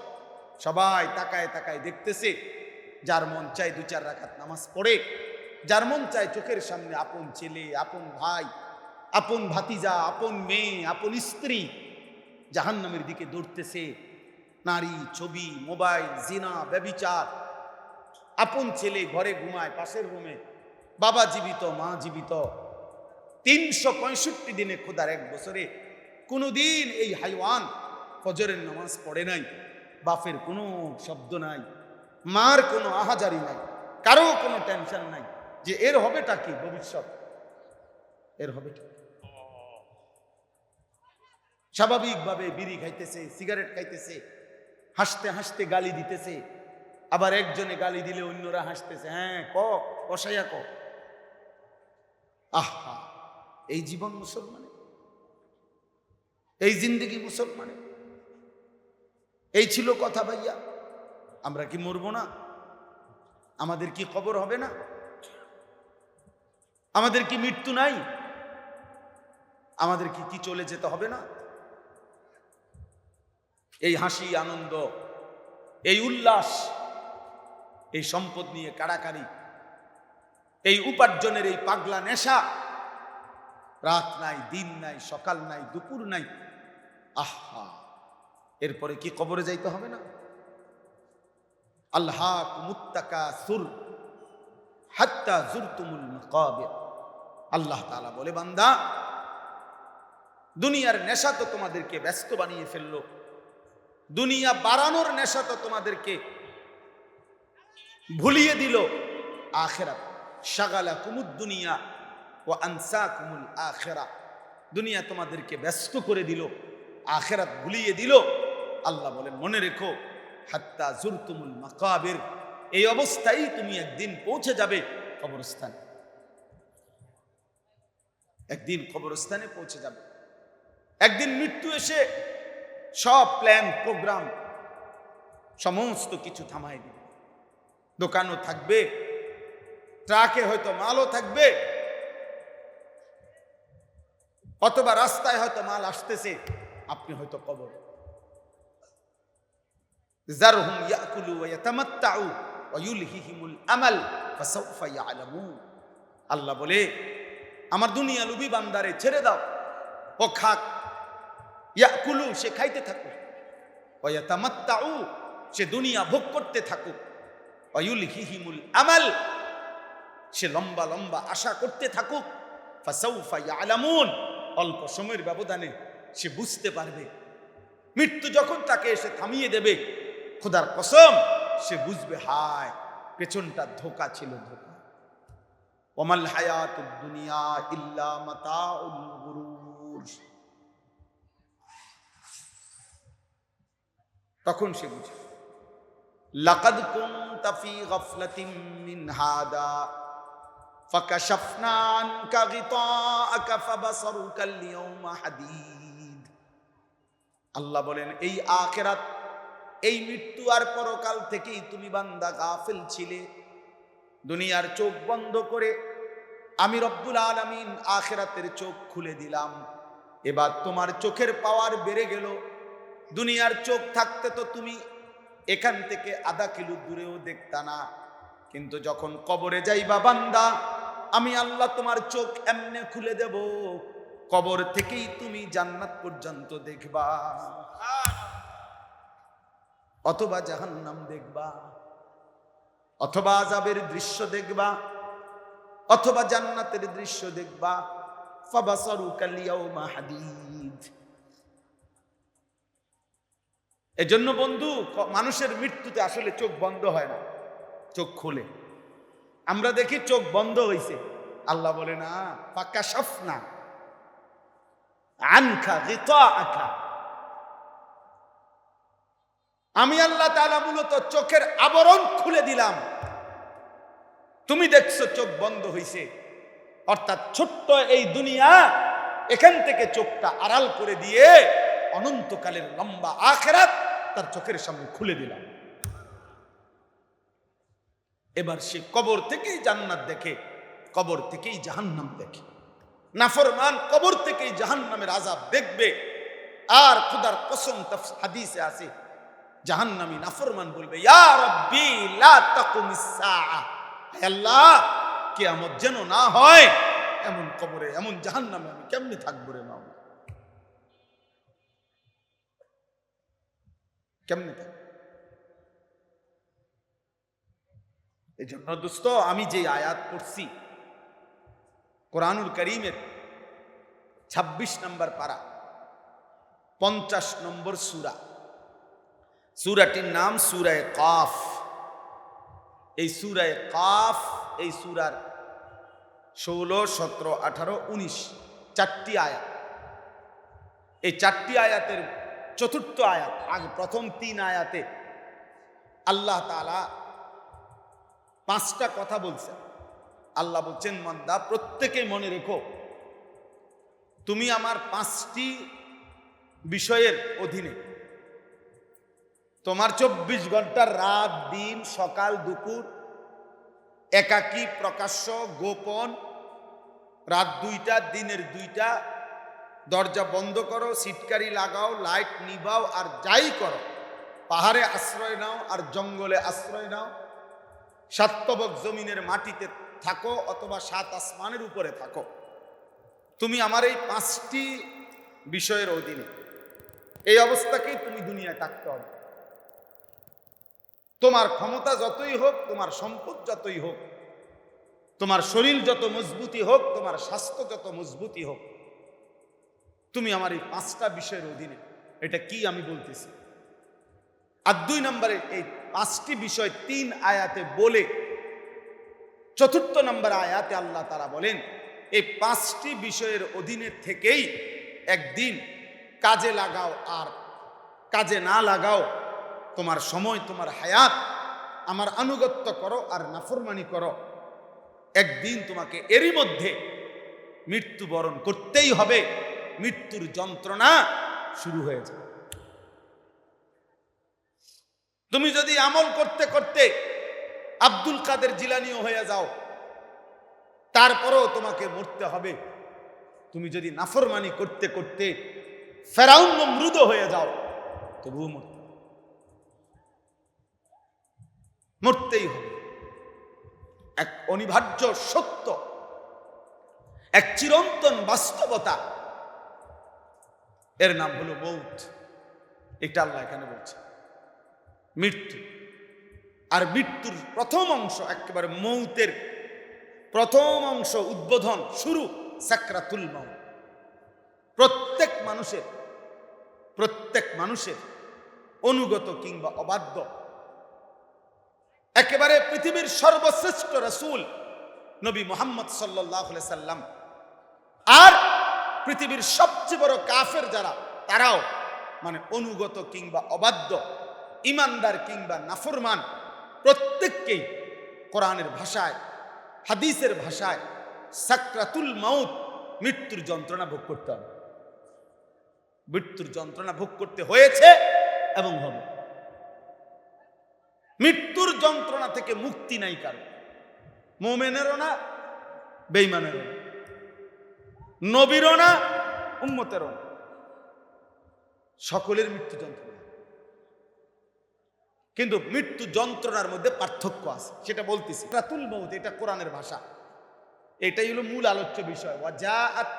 সবাই তাকায় তাকায় দেখতেছে। যার মন চায় 2-4 রাকাত নামাজ পড়ে, যার মন চায় চোখের সামনে আপন ছেলে, আপন ভাই, আপন ভাতিজা, আপন মেয়ে, আপন স্ত্রী জাহান্নামের দিকে দৌড়তেছে। নারী, ছবি, মোবাইল, জিনা, ব্যভিচার। আপন ছেলে ঘরে ঘুমায় পাশের রুমে, বাবা জীবিত, মা জীবিত। 365 দিনে খোদার 1 বছরে কোনোদিন এই হাইওয়ান ফজরের নামাজ পড়ে নাই। বাপের কোনো শব্দ নাই, মার কোনো আহাজারি নাই, কারো কোনো টেনশন নাই যে এর হবেটা কি ভবিষ্যৎ, এর হবেটা। স্বাভাবিকভাবে বিড়ি খাইতেছে, সিগারেট খাইতেছে, হাসতে হাসতে গালি দিতেছে। আবার একজনে গালি দিলে অন্যরা হাসতেছে, হ্যাঁ কষাইয়া ক। আহা, এই জীবন মুসলমানে, এই জিন্দেগি মুসলমানে। এই ছিল কথা ভাইয়া। আমরা কি মরবো না? আমাদের কি কবর হবে না? আমাদের কি মৃত্যু নাই? আমাদের কি চলে যেতে হবে না? এই হাসি, আনন্দ, এই উল্লাস, এই সম্পদ নিয়ে কাড়াকাড়ি, এই উপার্জনের এই পাগলা নেশা, রাত নাই, দিন নাই, সকাল নাই, দুপুর নাই। আহা, এরপরে কি কবরে যাইতে হবে না? আল্লাহাকুমুত তাকাসুর হাত্তা যুরতুমুল মাকাবির। আল্লাহ তাআলা বলে, বান্দা, দুনিয়ার নেশা তো তোমাদেরকে ব্যস্ত বানিয়ে ফেললো, দুনিয়া বাড়ানোর নেশা তো তোমাদেরকে ভুলিয়ে দিল আখিরাত। শাগালাকুমুদ দুনিয়া ওয়া আনসাকুমুল আখিরাহ। দুনিয়া তোমাদেরকে ব্যস্ত করে দিল, আখিরাত ভুলিয়ে দিল। আল্লাহ বলেন, মনে রেখো, হাত্তা যুরতুমুল মাকাবির, এই অবস্থায় তুমি একদিন পৌঁছে যাবে কবরস্থানে। একদিন কবরস্থানে পৌঁছে যাবে। একদিন মৃত্যু এসে সব প্ল্যান প্রোগ্রাম সমস্ত কিছু থামাই দিবে। দোকানও থাকবে, ট্রাকে হয়তো মালও থাকবে, অথবা রাস্তায় হয়তো মাল আসতেছে, আপনি হয়তো কবর। যারহুম ইয়াকুলু ওয়া ইয়াতামাত্তাউ ওয়া ইউলহিহিমুল আমাল ফাসাউফা ইয়ালামুন। আল্লাহ বলে, আমার দুনিয়া লুবি বান্দারে ছেড়ে দাও, ও খাক। ইয়াকুলু, সে খাইতে থাকুক, ওয়া ইয়াতামাত্তাউ, সে দুনিয়া ভোগ করতে থাকুক, ওয়া ইউলহিহিমুল আমাল, সে লম্বা লম্বা আশা করতে থাকুক। ফাসাউফা ইয়ালামুন, অল্প সময়ের ব্যবধানে সে বুঝতে পারবে। মৃত্যু যখন তাকে এসে থামিয়ে দেবে, খোদার কসম, সে বুঝবে, হায়, পেছনটা ধোঁকা ছিল, ধোঁকা। ওয়ামাল হায়াতুদ দুনিয়া ইল্লা মাতাউল গুরুর। তখন সে বুঝবে, লাকাদ কুনতা ফি গাফলাতিন মিন হাদা ফাকাশাফনা আনকা গিতাআকা ফাবাসারুকা আল-ইয়াওমা হাদীদ। আল্লাহ বলেন, এই আখিরাত এই মৃত্যু আর পরকাল থেকেই তুমি বান্দা গাফিল ছিলে। দুনিয়ার চোখ বন্ধ করে আমি রব্বুল আলামিন আখিরাতের চোখ খুলে দিলাম। এবার তোমার চোখের পাওয়ার বেড়ে গেল। দুনিয়ার চোখ থাকতে তো তুমি এখান থেকে আধা কিলো দূরেও দেখতা না, কিন্তু যখন কবরে যাইবা বান্দা, আমি আল্লাহ তোমার চোখ এমনে খুলে দেব, কবর থেকেই তুমি জান্নাত পর্যন্ত দেখবা, অথবা জাহান্নাম দেখবা, অথবা আযাবের দৃশ্য দেখবা, অথবা জান্নাতের দৃশ্য দেখবা। ফাবাসারুকাল ইয়াউমা হাদীদ। এজন্য বন্ধু, মানুষের মৃত্যুতে আসলে চোখ বন্ধ হয় না, চোখ খুলে। আমরা দেখি চোখ বন্ধ হইছে, আল্লাহ বলে না ফাকাশাফনা আনকা গিতাআকা। আমি আল্লাহ তাআলা মূলত চোখের আবরণ খুলে দিলাম। তুমি দেখছো চোখ বন্ধ হইছে, অর্থাৎ ছোট্ট এই দুনিয়া, এখান থেকে চোখটা আড়াল করে দিয়ে অনন্তকালের লম্বা আখিরাত তার চোখের সামনে খুলে দিলাম। এবার সে কবর থেকেই জান্নাত দেখে, কবর থেকেই জাহান্নাম দেখে। নাফরমান কবর থেকেই জাহান্নামের আযাব দেখবে। আর খোদার কসম হাদিসে আছে, জাহান্নামী নাফরমান বলবে, ইয়া রাব্বি লা তাকুমিস সাআ, হে আল্লাহ কিয়ামত যেন না হয়, এমন কবরে এমন জাহান্নামে আমি কেমনে থাকবো রে মাওলা, কেমনে থাকবো? এই জন্য দোস্ত, আমি যে আয়াত পড়ছি কোরআনুল কারীমের 26 নম্বর পারা 50 নম্বর সূরা, সূরাটির নাম সূরা কাফ। এই সূরা কাফ, এই সূরার 16, 17, 18, 19 চারটি আয়াত। এই চারটি আয়াতের চতুর্থ আয়াত, আগে প্রথম 3 আয়াতে আল্লাহ তাআলা 5টা কথা বলছেন। আল্লাহ বলছেন, বান্দা প্রত্যেকে মনে রেখো, তুমি আমার 5টি বিষয়ের অধীনে। তোমার 24 ঘন্টার রাত দিন, সকাল দুপুর, একাকী, প্রকাশ্য, গোপন, রাত 2টা দিনের 2টা, দরজা বন্ধ করো, সিটকারি লাগাও, লাইট নিবাও, আর যাই করো, পাহাড়ে আশ্রয় নাও আর জঙ্গলে আশ্রয় নাও, 7 তবক জমিনের মাটিতে থাকো অথবা 7 আসমানের উপরে থাকো, তুমি আমার এই 5টি বিষয়ের অধীনে। এই অবস্থাকেই তুমি দুনিয়ায় থাকতে হবে। তোমার ক্ষমতা যতই হোক, তোমার সম্পদ যতই হোক, তোমার শরীর যত মজবুতি হোক, তোমার স্বাস্থ্য যত মজবুতি হোক, তুমি আমার এই 5টা বিষয়ের অধীনে। এটা কি আমি বলতেছি। আর 2 নম্বরে এই 5টি বিষয় 3 আয়াতে বলে, 4th নম্বর আয়াতে আল্লাহ তাআলা বলেন, এই 5টি বিষয়ের অধীনে থেকেই একদিন কাজে লাগাও আর কাজে না লাগাও, তোমার সময়, তোমার হায়াত, আমার আনুগত্য করো আর নাফরমানি করো, একদিন তোমাকে এরই মধ্যে মৃত্যুবরণ করতেই হবে। মৃত্যুর যন্ত্রণা শুরু হয়ে যাবে। তুমি যদি আমল করতে করতে আব্দুল কাদের জিলানীও হয়ে যাও, তারপরেও তোমাকে মরতে হবে। তুমি যদি নাফরমানি করতে করতে ফেরাউন নমরুদ হয়ে যাও, তবুও মরতেই হবে। এক অনিবার্য সত্য, এক চিরন্তন বাস্তবতা, এর নাম হলো মৌত। এটা আল্লাহ এখানে বলছে, মৃত্যু। আর মৃত্যুর প্রথম অংশ, একেবারে মৌতের প্রথম অংশ, উদ্বোধন, শুরু সাকরাতুল মাউত। প্রত্যেক মানুষের অনুগত কিংবা অবাধ্য, একেবারে পৃথিবীর সর্বশ্রেষ্ঠ রাসূল নবী মুহাম্মদ সাল্লাল্লাহু আলাইহি সাল্লাম, আর পৃথিবীর সবচেয়ে বড় কাফের যারা, তারাও মানে অনুগত কিংবা অবাধ্য, ইমানদার কিংবা নাফরমান, প্রত্যেককেই কোরআনের ভাষায়, হাদিসের ভাষায় সাকরাতুল মাউত, মৃত্যুর যন্ত্রণা ভোগ করতে হবে। মৃত্যুর যন্ত্রণা ভোগ করতে হয়েছে এবং হবে। মৃত্যুর যন্ত্রণা থেকে মুক্তি নাই কারো, মোমেনেরও না, বেঈমানেরও না, নবীরও না, উম্মতেরও না, সকলের মৃত্যু যন্ত্রণা। কিন্তু মৃত্যু যন্ত্রণার মধ্যে পার্থক্য আছে, সেটা বলতেছি। সাকরাতুল মউত, এটা কোরআনের ভাষা, এটাই হলো মূল আলোচ্য বিষয়। ওয়াজাআত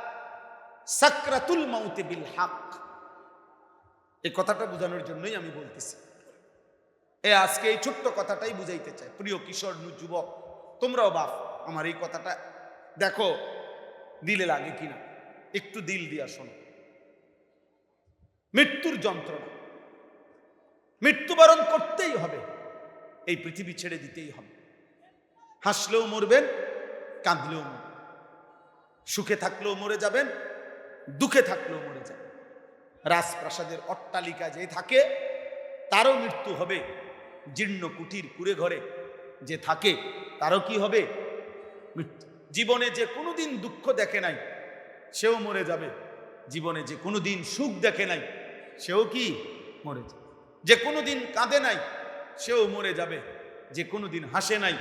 সাকরাতুল মউত বিল হক, এই কথাটা বোঝানোর জন্যই আমি বলতেছি। আজকে এই ছোট্ট কথাটাই বুঝাইতে চাই। প্রিয় কিশোর যুবক, তোমরাও বাপ, আমার এই কথাটা দেখো দিলে লাগে কিনা, একটু দিল দিয়া শোনো। মৃত্যুর যন্ত্রণা, মৃত্যুবরণ করতেই হবে, এই পৃথিবী ছেড়ে দিতেই হবে। হাসলেও মরবেন, কাঁদলেও মরবেন, সুখে থাকলেও মরে যাবেন, দুঃখে থাকলেও মরে যাবেন। রাজপ্রাসাদের অট্টালিকা যে থাকে তারও মৃত্যু হবে, জীর্ণ কুটির কুড়ে ঘরে যে থাকে তারও কি হবে? মৃত্যু। জীবনে যে কোনোদিন দুঃখ দেখে নাই সেও মরে যাবে, জীবনে যে কোনোদিন সুখ দেখে নাই সেও কি মরে যাবে, যে কোনোদিন কাঁদে নাই সেও মরে যাবে, যে কোনোদিন হাসে নাই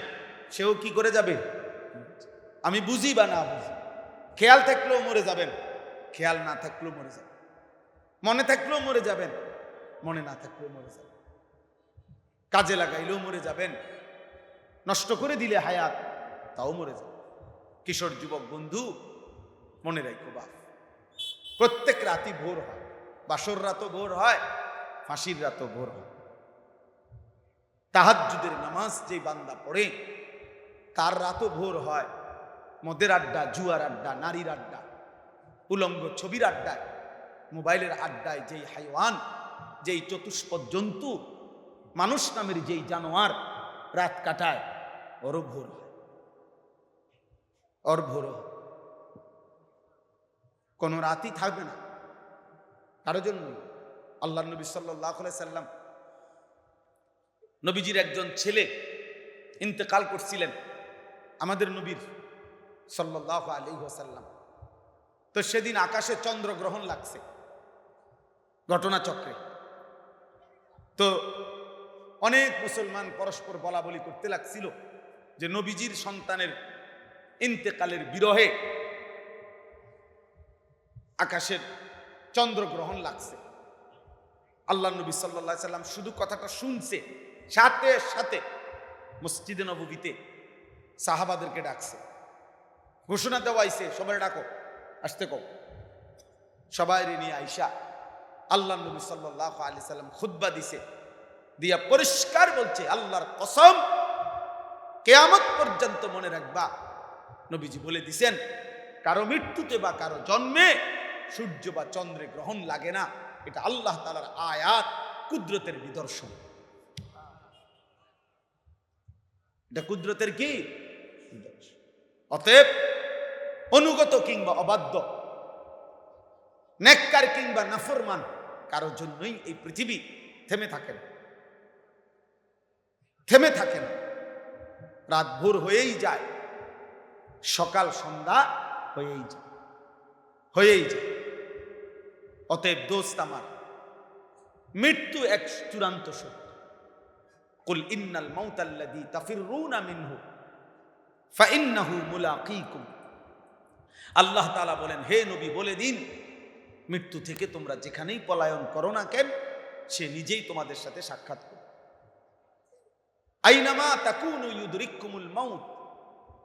সেও কি করে যাবে? আমি বুঝি বা না বুঝি, খেয়াল থাকলেও মরে যাবেন, খেয়াল না থাকলেও মরে যাবেন, মনে থাকলেও মরে যাবেন, মনে না থাকলেও মরে যাবেন, কাজে লাগাইলেও মরে যাবেন, নষ্ট করে দিলে হায়াত তাও মরে যাবে। কিশোর যুবক বন্ধু, মনে রাখো বাপ, প্রত্যেক রাতই ভোর হয়, বাসর রাতও ভোর হয়, ফাঁসির রাতও ভোর হয়। তাহাজ্জুদের নামাজ যে বান্দা পড়ে তার রাতও ভোর হয়। মদের আড্ডা, জুয়ার আড্ডা, নারীর আড্ডা, উলঙ্গ ছবির আড্ডায়, মোবাইলের আড্ডায় যেই হাইওয়ান, যেই চতুষ্পদ জন্তু, মানুষ নামের যেই জানোয়ার রাত কাটায়, ওর ভোর হয়, ওর ভোর হয়। কোনো রাতই থাকবে না কারো জন্য। আল্লাহ নবী সাল্লাল্লাহু আলাইহি সাল্লাম, নবীজির একজন ছেলে ইন্তেকাল করছিলেন, আমাদের নবীর সাল্লাল্লাহু আলাইহি ওয়াসাল্লাম। তো সেদিন আকাশে চন্দ্রগ্রহণ লাগছে ঘটনাচক্রে। তো অনেক মুসলমান পরস্পর বলা বলি করতে লাগছিল যে নবীজির সন্তানের ইন্তেকালের বিরহে আকাশের চন্দ্রগ্রহণ লাগছে। আল্লাহ নবী সাল্লাল্লাহু আলাইহি সাল্লাম শুধু কথাটা শুনছে, সাথে সাথে মসজিদে নববীতে সাহাবাদেরকে ডাকছে, ঘোষণা দেওয়াইছে, সবাই ডাকো, আসতে কও। সবাই নিয়ে আইসা আল্লাহ নবী সাল্লাল্লাহু আলাইহি সাল্লাম খুতবা দিছে, দিয়া পরিষ্কার বলছে, আল্লাহর কসম, কিয়ামত পর্যন্ত মনে রাখবা, নবীজি বলে দিছেন, কারো মৃত্যুতে বা কারো জন্মে সূর্য বা চন্দ্রে গ্রহণ লাগে না, এটা আল্লাহ তাআলার আয়াত, কুদরতের নিদর্শন। এটা কুদরতের কি নিদর্শন। অতএব অনুগত কিংবা অবাধ্য, নেককার কিংবা নাফরমান, কারো জন্যই এই পৃথিবী থেমে থাকে না, থেমে থাকে না। রাত ভোর হয়েই যায়, সকাল সন্ধ্যা হয়েই যায়, হয়েই যায়। অতএব দোস্ত আমার, মৃত্যু এক চূড়ান্ত সত্য। কুল ইন্নাল মাউতাল্লাযী তাফিররুনা মিনহু ফাইন্নাহু মুলাকীকুম। আল্লাহ তাআলা বলেন, হে নবী বলে দিন, মৃত্যু থেকে তোমরা যেখানেই পলায়ন করো না কেন, সে নিজেই তোমাদের সাথে সাক্ষাৎ করবে। আইনামা তাকুনু ইউদরিকুমুল মাউত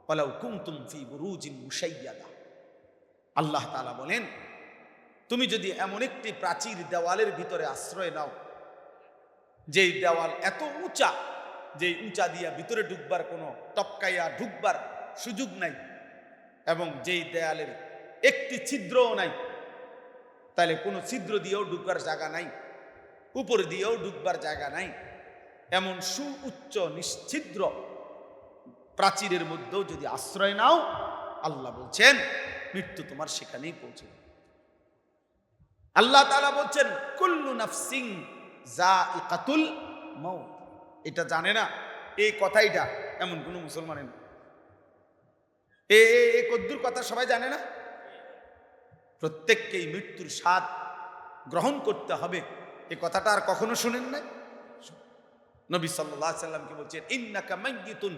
ওয়ালাউ কুনতুম ফি বুরুজিন মুশাইয়াদা। আল্লাহ তাআলা বলেন, তুমি যদি এমন একটি প্রাচীর দেওয়ালের ভিতরে আশ্রয় নাও, যেই দেওয়াল এত উঁচা, যেই উঁচা দিয়া ভিতরে ঢুকবার কোনো টপকাইয়া ঢুকবার সুযোগ নাই, এবং যেই দেয়ালের একটি ছিদ্রও নাই, তাহলে কোনো ছিদ্র দিয়েও ঢুকবার জায়গা নাই, উপর দিয়েও ঢুকবার জায়গা নাই, এমন সুউচ্চ নিশ্ছিদ্র প্রাচীরের মধ্যেও যদি আশ্রয় নাও, আল্লাহ বলছেন মৃত্যু তোমার সেখানেই পৌঁছে। আল্লাহ তাআলা বলছেন, কুল্লু নাফসিন যায়িকাতুল মাউত। এটা জানে না, এই কথাইটা এমন কোন মুসলমানের না। এই কদ্দুর কথা সবাই জানে না। প্রত্যেককেই মৃত্যুর স্বাদ গ্রহণ করতে হবে, এই কথাটা আর কখনো শুনেন নাই। নবী সাল্লাল্লাহু আলাইহি সাল্লামকে বলছেন ইন্নাকা মাইয়িতুন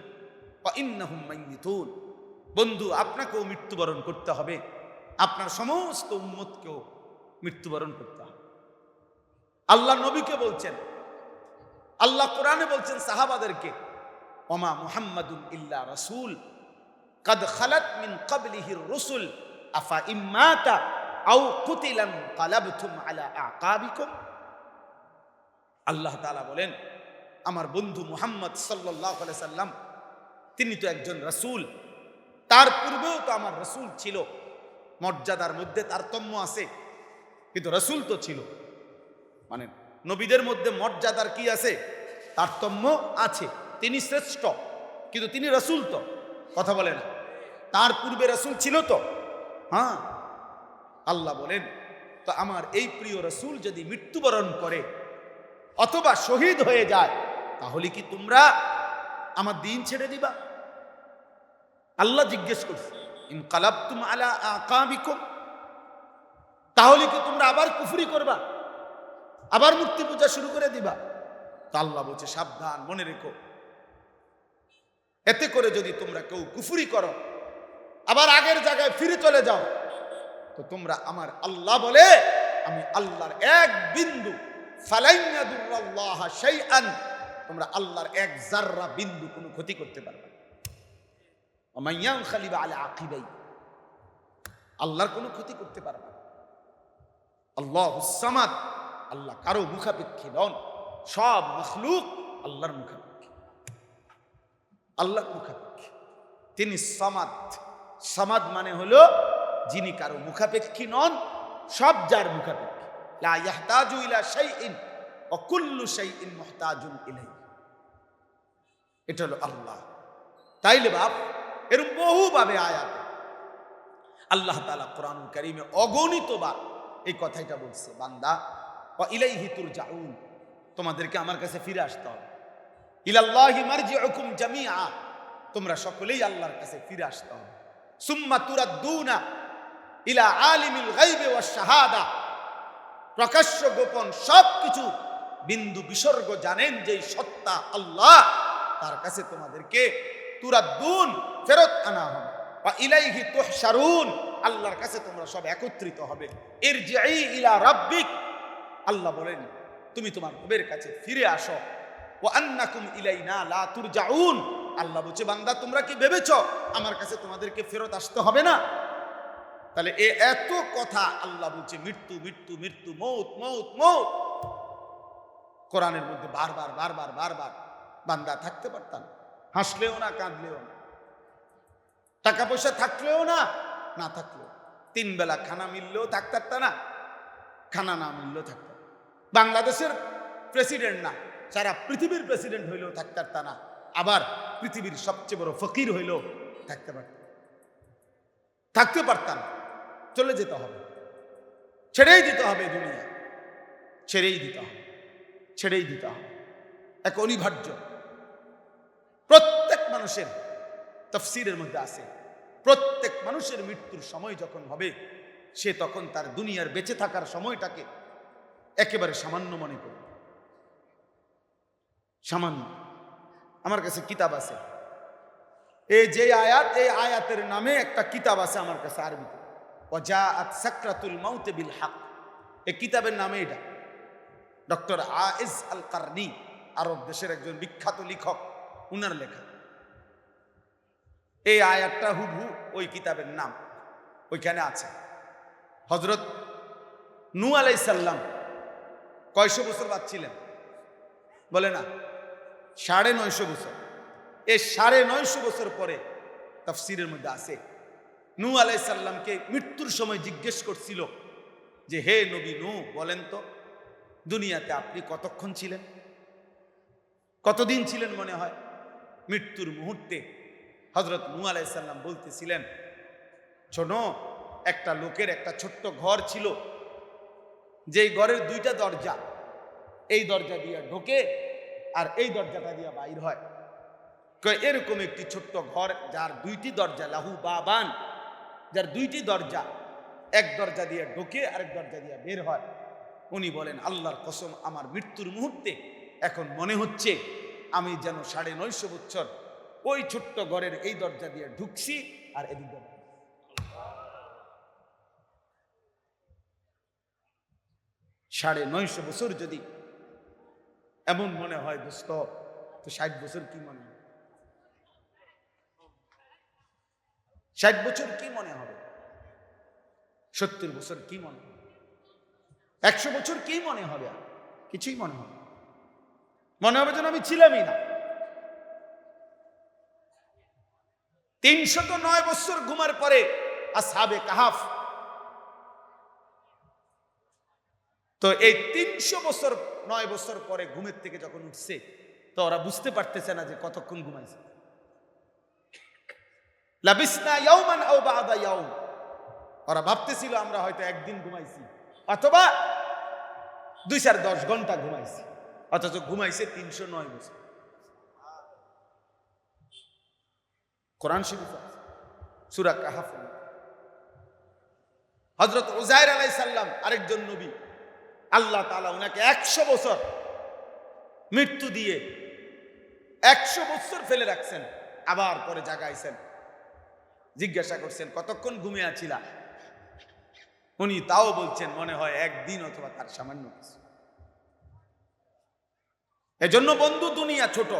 ওয়া ইন্নাহুম মাইয়িতুন, বন্ধু আপনাকেও মৃত্যুবরণ করতে হবে, আপনার সমস্ত উম্মতকেও মৃত্যুবরণ করতে হবে। আল্লাহ নবীকে বলছেন, আল্লাহ কোরআনে বলছেন সাহাবাদেরকে ওমা মুহাম্মাদুন ইল্লা রাসূল কাদ খালাত মিন ক্বাবলিহির রুসুল আফা ইম্মাতা আও কুতিলাম কালাবতুম আলা আকাবিকুম। আল্লাহ তাআলা বলেন আমার বন্ধু মুহাম্মদ সাল্লাল্লাহু আলাইহি সাল্লাম তিনি তো একজন রাসূল, তার পূর্বেও তো আমার রাসূল ছিল, মর্যাদার মধ্যে তারতম্য আছে কিন্তু রাসূল তো ছিল, মানে নবীদের মধ্যে মর্যাদার কি আছে, তারতম্য আছে। তিনি শ্রেষ্ঠ কিন্তু তিনি রাসূল তো, কথা বলে না, তার পূর্বে রাসূল ছিল তো। হ্যাঁ, আল্লাহ বলেন তো আমার এই প্রিয় রাসূল যদি মৃত্যুবরণ করে অথবা শহীদ হয়ে যায় তাহলে কি তোমরা আমার দিন ছেড়ে দিবা? আল্লাহ জিজ্ঞেস করছে ইনকালাবতুম আলা আকাবিকুম, তাহলে কি তোমরা আবার কুফরি করবা, আবার মূর্তি পূজা শুরু করে দিবা? তো আল্লাহ বলছে সাবধান, মনে রেখো, এতে করে যদি তোমরা কেউ কুফরি করো আবার আগের জায়গায় ফিরে চলে যাও তো তোমরা আমার আল্লাহ বলে আমি আল্লাহর এক বিন্দু ফালান ইয়াদুল্লাহ শাইআন, তোমরা আল্লাহর এক জাররা বিন্দু কোনো ক্ষতি করতে পারবে না। ওয়া ইয়ানখালিব আলা আকিবাই, আল্লাহর কোনো ক্ষতি করতে পারবে না। আল্লাহুস সামাদ, আল্লাহ কারো মুখাপেক্ষী নন, সব মাখলুক আল্লাহর মুখাপেক্ষী, আল্লাহর মুখাপেক্ষী। তিনি সামাদ, সামাদ মানে হলো যিনি কারো মুখাপেক্ষী নন, সব যার মুখাপেক্ষী। লা ইয়াহতাজু ইলা শাইইন ওয়া কুল্লু শাইইন মুহতাজুন ইলাইহি, এটা হলো আল্লাহ। তাইলে বাপ এরকম বহুভাবে আয়াত আল্লাহ তাআলা কোরআনুল কারীমে অগণিতবার এই কথাটা বলছে, বান্দা ওয়া ইলাইহি তুরজাউন, তোমাদেরকে আমার কাছে ফিরে আসতে হবে। ইলাল্লাহি মারজিউকুম জামিআ, তোমরা সকলেই আল্লাহর কাছে ফিরে আসতে হবে। সুম্মা তুরাদ্দুনা ইলা আলিমিল গায়বি ওয়াশ শাহাদা, প্রকাশ্য গোপন সবকিছু বিন্দু বিসর্গ জানেন যেই সত্তা আল্লাহ, তার কাছে তোমাদেরকে তুরাদ্দুন ফেরত আনা হবে। ওয়া ইলাইহি তুহশারুন, আল্লাহর কাছে তোমরা সব একত্রিত হবে। ইরজিই ইলা রাব্বিক, আল্লাহ বলেন তুমি তোমার রবের কাছে ফিরে আসো। ওয়া আন্নাকুম ইলাইনা লা তুরজাউন, আল্লাহ বলছে বান্দা তোমরা কি ভেবেছো আমার কাছে তোমাদেরকে ফেরত আসতে হবে না? তাহলে এত কথা আল্লাহ বলছে মৃত্যু মৃত্যু মৃত্যু, মৌত মৌত মৌত, কোরআনের মধ্যে বারবার বারবার বারবার। বান্দা থাকতে পারতাম, হাসলেও না কাঁদলেও না, টাকা পয়সা থাকলেও না না থাকলেও, তিন বেলা খানা মিললেও থাকতে পারত না, খানা না মিললেও থাকতে। বাংলাদেশের প্রেসিডেন্ট না, সারা পৃথিবীর প্রেসিডেন্ট হইলেও থাকতে পারত না, আবার পৃথিবীর সবচেয়ে বড় ফকির হইলেও থাকতে পারত, থাকতে পারতাম। চলে যেতে হবে, ছেড়েই দিতে হবে দুনিয়া, ছেড়েই দিতে হবে, ছেড়েই দিতে হবে, এক অনিবার্য। প্রত্যেক মানুষের তাফসীরের মধ্যে আছে প্রত্যেক মানুষের মৃত্যুর সময় যখন হবে সে তখন তার দুনিয়ার বেঁচে থাকার সময়টাকে একেবারে সামান্য মনে করবে, সামান্য। আমার কাছে কিতাব আছে, এই যে আয়াত, এই আয়াতের নামে একটা কিতাব আছে আমার কাছে আরবিতে, ওয়াজাআত সাকরাতুল মাউত বিল হক, এই কিতাবের নামে এটা। ডক্টর আইজ আল কারনি, আরব দেশের একজন বিখ্যাত লেখক, উনার লেখা এই আয়াতটা হুবহু ওই কিতাবের নাম, ওইখানে আছে। হযরত নূহ আলাইহিস সালাম কয়শো বছর বাঁচছিলেন বলে না? 950 বছর। এই 950 বছর পরে তাফসীরের মধ্যে আছে নূহ আলাইহিস সালামকে মৃত্যুর সময় জিজ্ঞেস করছিল যে হে নবী নূহ, বলেন তো দুনিয়াতে আপনি কতক্ষণ ছিলেন, কতদিন ছিলেন মনে হয়? মৃত্যুর মুহূর্তে হযরত নূহ আলাইহিস সালাম বলতেছিলেন, শোনো, একটা লোকের একটা ছোট্ট ঘর ছিল, যেই ঘরের 2টা দরজা, এই দরজা দিয়ে ঢোকে আর এই দরজাটা দিয়ে বাইর হয়। এরকম একটি ছোট্ট ঘর যার 2টি দরজা, লাহু বাবান, যার 2টি দরজা, এক দরজা দিয়ে ঢোকে আরেক দরজা দিয়ে বের হয়। উনি বলেন আল্লাহর কসম, আমার মৃত্যুর মুহূর্তে এখন মনে হচ্ছে আমি যেন 950 বছর ওই ছোট্ট ঘরের এই দরজা দিয়ে ঢুকছি আর এদিকে 950 বছর যদি এমন মনে হয় দোস্ত, তো 60 বছর কি মনে হয়? 60 বছর কি মনে হবে? 70 বছর কি মনে হবে? 100 বছর কি মনে হবে? কিছুই মনে হবে, মনে হবে যেন আমি ছিলামই না। 309 বছর ঘুমার পরে আসহাবে কাহাফ, তো এই 309 বছর পরে ঘুমের থেকে যখন উঠছে, তো ওরা বুঝতে পারতেছে না যে কতক্ষণ ঘুমাইছে। লাবিসনা ইয়াওমান আও বা'দা ইয়াওম, ওরা ভাবতেছিল আমরা হয়তো একদিন ঘুমাইছি অথবা 2-10 ঘন্টা ঘুমাইছি, অথচ ঘুমাইছে 309 বছর। কোরআন শরীফ সূরা কাহাফ। হযরত উযাইর আলাইহিস সালাম আরেকজন নবী, আল্লাহ তাআলা ওনাকে 100 বছর মৃত্যু দিয়ে 100 বছর ফেলে রাখছেন, আবার পরে জাগাইছেন। জিজ্ঞাসা করছেন কতক্ষণ ঘুমিয়ে আছিলা? উনি তাও বলছেন মনে হয় একদিন অথবা তার সামান্য কিছু। এজন্য বন্ধু, দুনিয়া ছোট,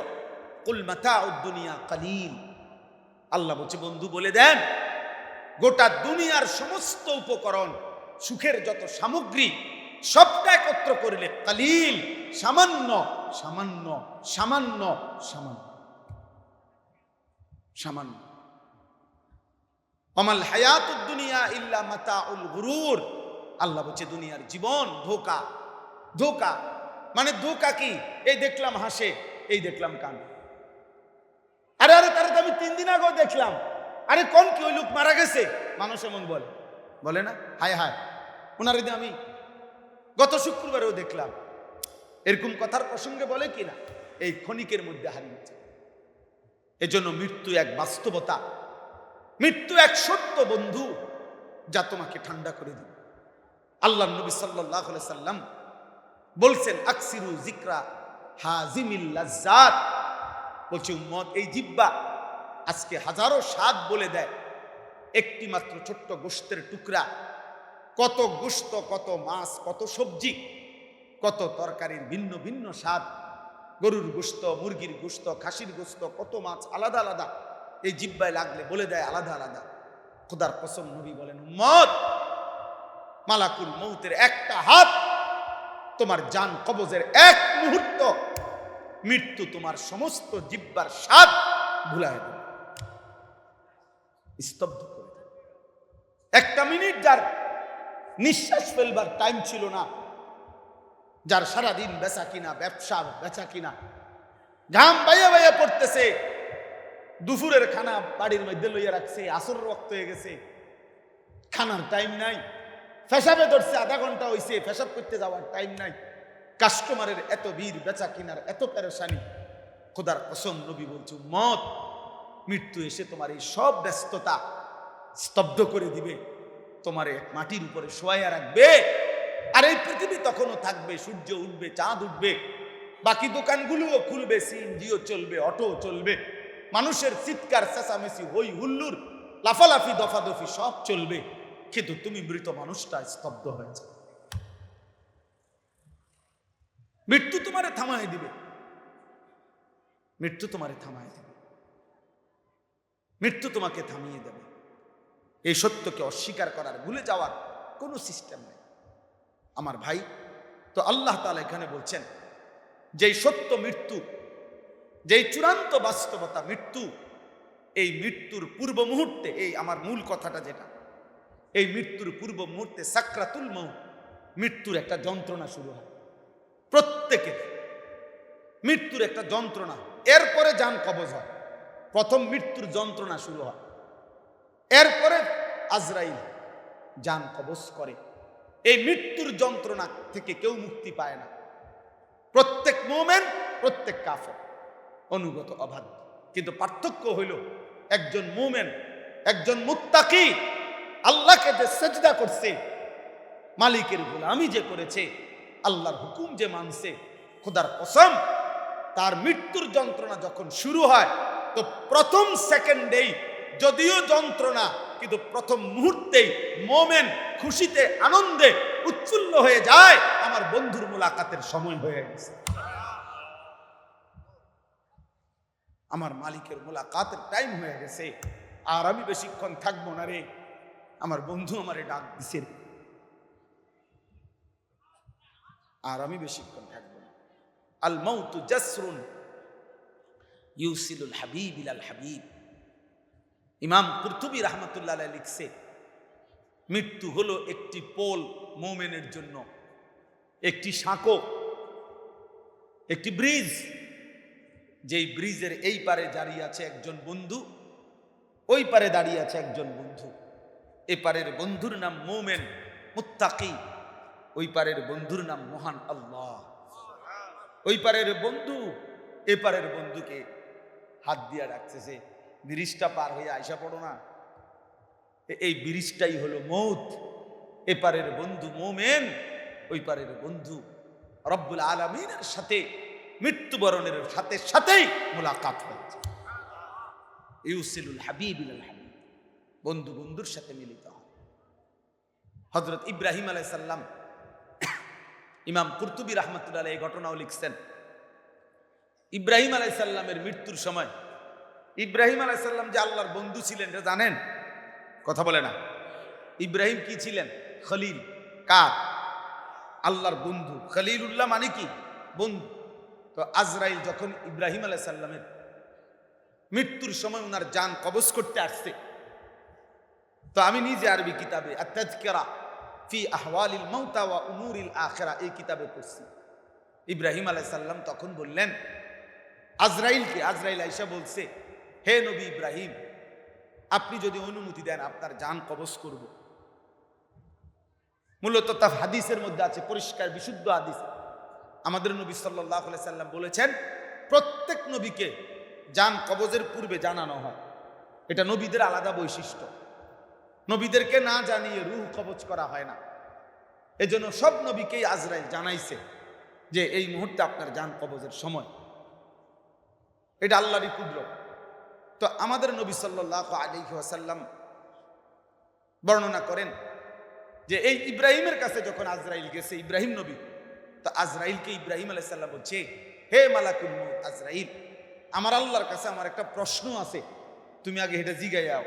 কুল মাতাউদ দুনিয়া কালিল। আল্লাহ বলছে বন্ধু বলে দেন, গোটা দুনিয়ার সমস্ত উপকরণ, সুখের যত সামগ্রী সবটা একত্র করলে কালিল, সামান্য সামান্য সামান্য সামান্য সামান্য। আমাল হায়াতুদ দুনিয়া ইল্লা মাতাউল গুরুর। আল্লাহ বলছে দুনিয়ার জীবন ধোঁকা। ধোঁকা মানে ধোঁকা কি? এই দেখলাম হাসে, এই দেখলাম কানে। আরে আরে তারে তো আমি 3 দিন আগেও দেখলাম। আরে কোন কি ওই লোক মারা গেছে? মানুষ এমন বলে, বলে না? হায় হায়, ওনার দিন আমি গত শুক্রবারেও দেখলাম। এরকম কথার প্রসঙ্গে বলে কিনা এই ক্ষণিকের মধ্যে হারিয়েছে। এজন্য মৃত্যু এক বাস্তবতা, মৃত্যু এক সত্য বন্ধু, যা তোমাকে ঠান্ডা করে দিবে। আল্লাহর নবী সাল্লাল্লাহু আলাইহি সাল্লাম বলছেন আকসিরু যিকরা হাজিমিল লাজ্জাত। বলছে উম্মত, এই জিহ্বা আজকে হাজারো স্বাদ বলে দেয়, একটি মাত্র ছোট্ট গোশতের টুকরা, কত গোশত, কত মাছ, কত সবজি, কত তরকারির ভিন্ন ভিন্ন স্বাদ, গরুর গোশত, মুরগির গোশত, খাসির গোশত, কত মাছ আলাদা আলাদা, এই জিহ্বায় লাগলে বলে দেয় আলাদা আলাদা। খোদার কসম, নবী বলেন উম্মত, মালাকুল মউতের একটা হাত, তোমার জান কবজের এক মুহূর্ত, মৃত্যু তোমার সমস্ত জিহ্বার স্বাদ ভুলায় দেবে, স্তব্ধ করে দেবে। একটা মিনিট যার নিঃশ্বাস ফেলবার টাইম ছিল না, যার সারাদিন বেচা কিনা, ব্যবসা বেচা কিনা, ঘাম বাইয়া বাইয়া পড়তেছে, দুপুরের খানা বাড়ির মধ্যে লইয়া রাখছে, আসর রক্ত হয়ে গেছে, খানার টাইম নাই, পেশাবে ধরছে, আধা ঘন্টা হইছে, পেশাব করতে যাওয়ার টাইম নাই, কাস্টমারের এত ভিড়, বেচা কিনার এত পেরেশানি। খোদার কসম, নবী বলছে উম্মত, মৃত্যু এসে তোমার এই সব ব্যস্ততা স্তব্ধ করে দিবে, তোমার মাটির উপরে শোয়াইয়া রাখবে। আর এই পৃথিবী তখনও থাকবে, সূর্য উঠবে, চাঁদ উঠবে, বাকি দোকানগুলোও খুলবে, সিএনজিও চলবে, অটো চলবে, মানুষের চিৎকার চেঁচামেচি, হই হুল্লুর, লাফালাফি, দফাদফি সব চলবে, কিন্তু তুমি মৃত মানুষটা স্তব্ধ হয়েছে। মৃত্যু তোমারে থামায় দিবে, মৃত্যু তোমারে থামায় দিবে, মৃত্যু তোমাকে থামিয়ে দেবে। এই সত্যকে অস্বীকার করার, ভুলে যাওয়ার কোনো সিস্টেম নেই আমার ভাই। তো আল্লাহ তাআলা এখানে বলছেন যেই সত্য মৃত্যু, যেই চূড়ান্ত বাস্তবতা মৃত্যু, এই মৃত্যুর পূর্ব মুহূর্তে, এই আমার মূল কথাটা যেটা, এই মৃত্যুর পূর্ব মুহূর্তে সাকরাতুল মউত, মৃত্যুর একটা যন্ত্রণা শুরু হয়। প্রত্যেকের মৃত্যুর একটা যন্ত্রণা, এরপরে জান কবজ হয়। প্রথম মৃত্যুর যন্ত্রণা শুরু হয়, এরপরে আজরাইল জান কবজ করে। এই মৃত্যুর যন্ত্রণা থেকে কেউ মুক্তি পায় না, প্রত্যেক মুমিন, প্রত্যেক কাফের অনুগত অবাধ্য। কিন্তু পার্থক্য হইল একজন মুমিন, একজন মুত্তাকি, আল্লাহকে যে সেজদা করছে, মালিকের গোলামি যে করেছে, আল্লাহর হুকুম যে মানছে, খোদার কসম, তার মৃত্যুর যন্ত্রণা যখন শুরু হয় তো প্রথম সেকেন্ডেই, যদিও যন্ত্রণা, কিন্তু প্রথম মুহূর্তেই মোমেন খুশিতে আনন্দে উচ্ছ্বল্ল হয়ে যায়, আমার বন্ধুর মুলাকাতের সময় হয়ে গেছে, আমার মালিকের মুলাকাতের টাইম হয়ে গেছে, আর আমি বেশিক্ষণ থাকবো না রে, আমার বন্ধু আমারে ডাক দিছে, আর আমি বেশিক্ষণ থাকবো না। আল মাউতু জাসরুন ইউসিলুল হাবিব ইলাল হাবিব। ইমাম কুরতুবী রাহমাতুল্লাহ আলাইহি লিখছে, মৃত্যু হলো একটি পোল মুমিনের জন্য, একটি সাঁকো, একটি ব্রিজ, যেই ব্রিজের এই পারে দাঁড়িয়ে আছে একজন বন্ধু, ওই পারে দাঁড়িয়ে আছে একজন বন্ধু। এ পারের বন্ধুর নাম মুমিন মুত্তাকি, ওই পারের বন্ধুর নাম মহান আল্লাহ। ওই পারের বন্ধু এ পারের বন্ধুকে হাত দিয়া ডাকতেছে, ব্রিজটা পার হয়ে আইসা পড়ো না, এই ব্রিজটাই হলো মৌত। এপারের বন্ধু মুমিন, ওই পারের বন্ধু রব্বুল আলামিনের সাথে মৃত্যুবরণের সাথে সাথেই মুলাকাত হয়েছে। ইউসিলুল হাবিব ইলাল হাবিব, বন্ধু বন্ধুর সাথে মিলিত হয়। হযরত ইব্রাহিম আলাইহিস সালাম, ইমাম কুরতুবী রাহমাতুল্লাহ আলাইহি এই ঘটনাও লিখছেন। ইব্রাহিম আলাইহিস সালামের মৃত্যুর সময়, ইব্রাহিম আলাইহিস সালাম যে আল্লাহর বন্ধু ছিলেন এটা জানেন? কথা বলে না। ইব্রাহিম কি ছিলেন? খলিল। কার? আল্লাহর বন্ধু। খলিলুল্লাহ মানে কি? বন্ধু। তো আজরাইল যখন ইব্রাহিম আলাইহিস সালামের মৃত্যুর সময় ওনার জান কবজ করতে আসছে, তো আমি নিজে আরবি কিতাবে আত-তাযকিরা ফি আহওয়ালিল মাউতা ওয়া উমুরিল আখিরা এই কিতাবে পড়ছি। ইব্রাহিম আলাইহিস সালাম তখন বললেন আজরাইলকে, আজরাইল আয়েশা বলছে, হে নবী ইব্রাহিম, আপনি যদি অনুমতি দেন আপনার জান কবজ করব। মূলত তা হাদিসের মধ্যে আছে, পরিষ্কার বিশুদ্ধ হাদিস। আমাদের নবী সাল্লাল্লাহু আলাইহি সাল্লাম বলেছেন, প্রত্যেক নবীকে জান কবজের পূর্বে জানানো হয়, এটা নবীদের আলাদা বৈশিষ্ট্য। নবীদেরকে না জানিয়ে রূহ কবজ করা হয় না। এজন্য সব নবীকেই আজরাইল জানাইছে যে এই মুহূর্তে আপনার জান কবজের সময়। এটা আল্লাহরই কুদরত। তো আমাদের নবী সাল্লাল্লাহু আলাইহি ওয়াসাল্লাম বর্ণনা করেন যে এই ইব্রাহিমের কাছে যখন আজরাইল গেছে, ইব্রাহিম নবী, তো আজরাইলকে ইব্রাহিম আলাইহিস সালাম বলছে, হে মালাকুল মউত আজরাইল, আমার আল্লাহর কাছে আমার একটা প্রশ্ন আছে, তুমি আগে এটা জিগাইয়াও,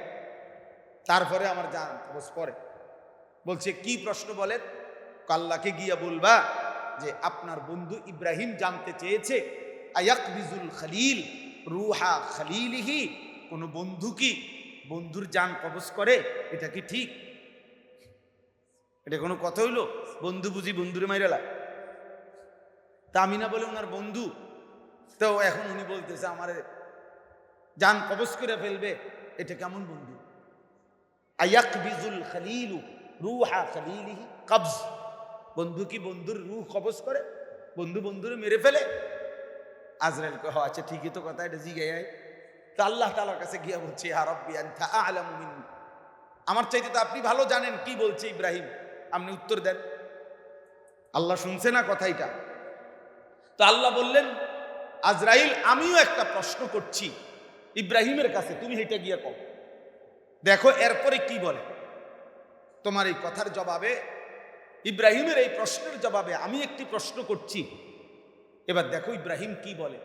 তারপরে আমার জান কবজ পরে। বলছে কি প্রশ্ন বলেন? আল্লাহকে গিয়া বলবা যে আপনার বন্ধু ইব্রাহিম জানতে চেয়েছে আয়াকবিজুল খলিল রুহা খলিলিহি, কোন বন্ধু কি বন্ধুর জান কবজ করে? এটা কি ঠিক? এটা কোনো কথা হইলো? বন্ধু বুঝি বন্ধুরে মাইরালা? তা আমি না বলে ওনার বন্ধু, তো এখন উনি বলতেছে আমার জান কবজ করে ফেলবে, এটা কেমন বন্ধু? আয়াকবিজুল খলিলু রুহা খলিলিহি কবজ, বন্ধু কি বন্ধুর রূহ কবজ করে? বন্ধু বন্ধুরে মেরে ফেলে? আজরাইল কয়, আচ্ছা ঠিকই তো কথা, এটা জিগাই। তা আল্লাহ তাআলার কাছে গিয়া বলছে, ইয়া রাব্বি আনতা আ'লামু মিন্নি, আমার চাইতে তো আপনি ভালো জানেন কি বলছে ইব্রাহিম, আপনি উত্তর দেন। আল্লাহ শুনছে না কথাইটা? তো আল্লাহ বললেন, আজরাইল আমিও একটা প্রশ্ন করছি ইব্রাহিমের কাছে, তুমি এটা গিয়া কও, দেখো এরপরে কি বলে। তোমার এই কথার জবাবে, ইব্রাহিমের এই প্রশ্নের জবাবে আমি একটি প্রশ্ন করছি, এবার দেখো ইব্রাহিম কি বলে।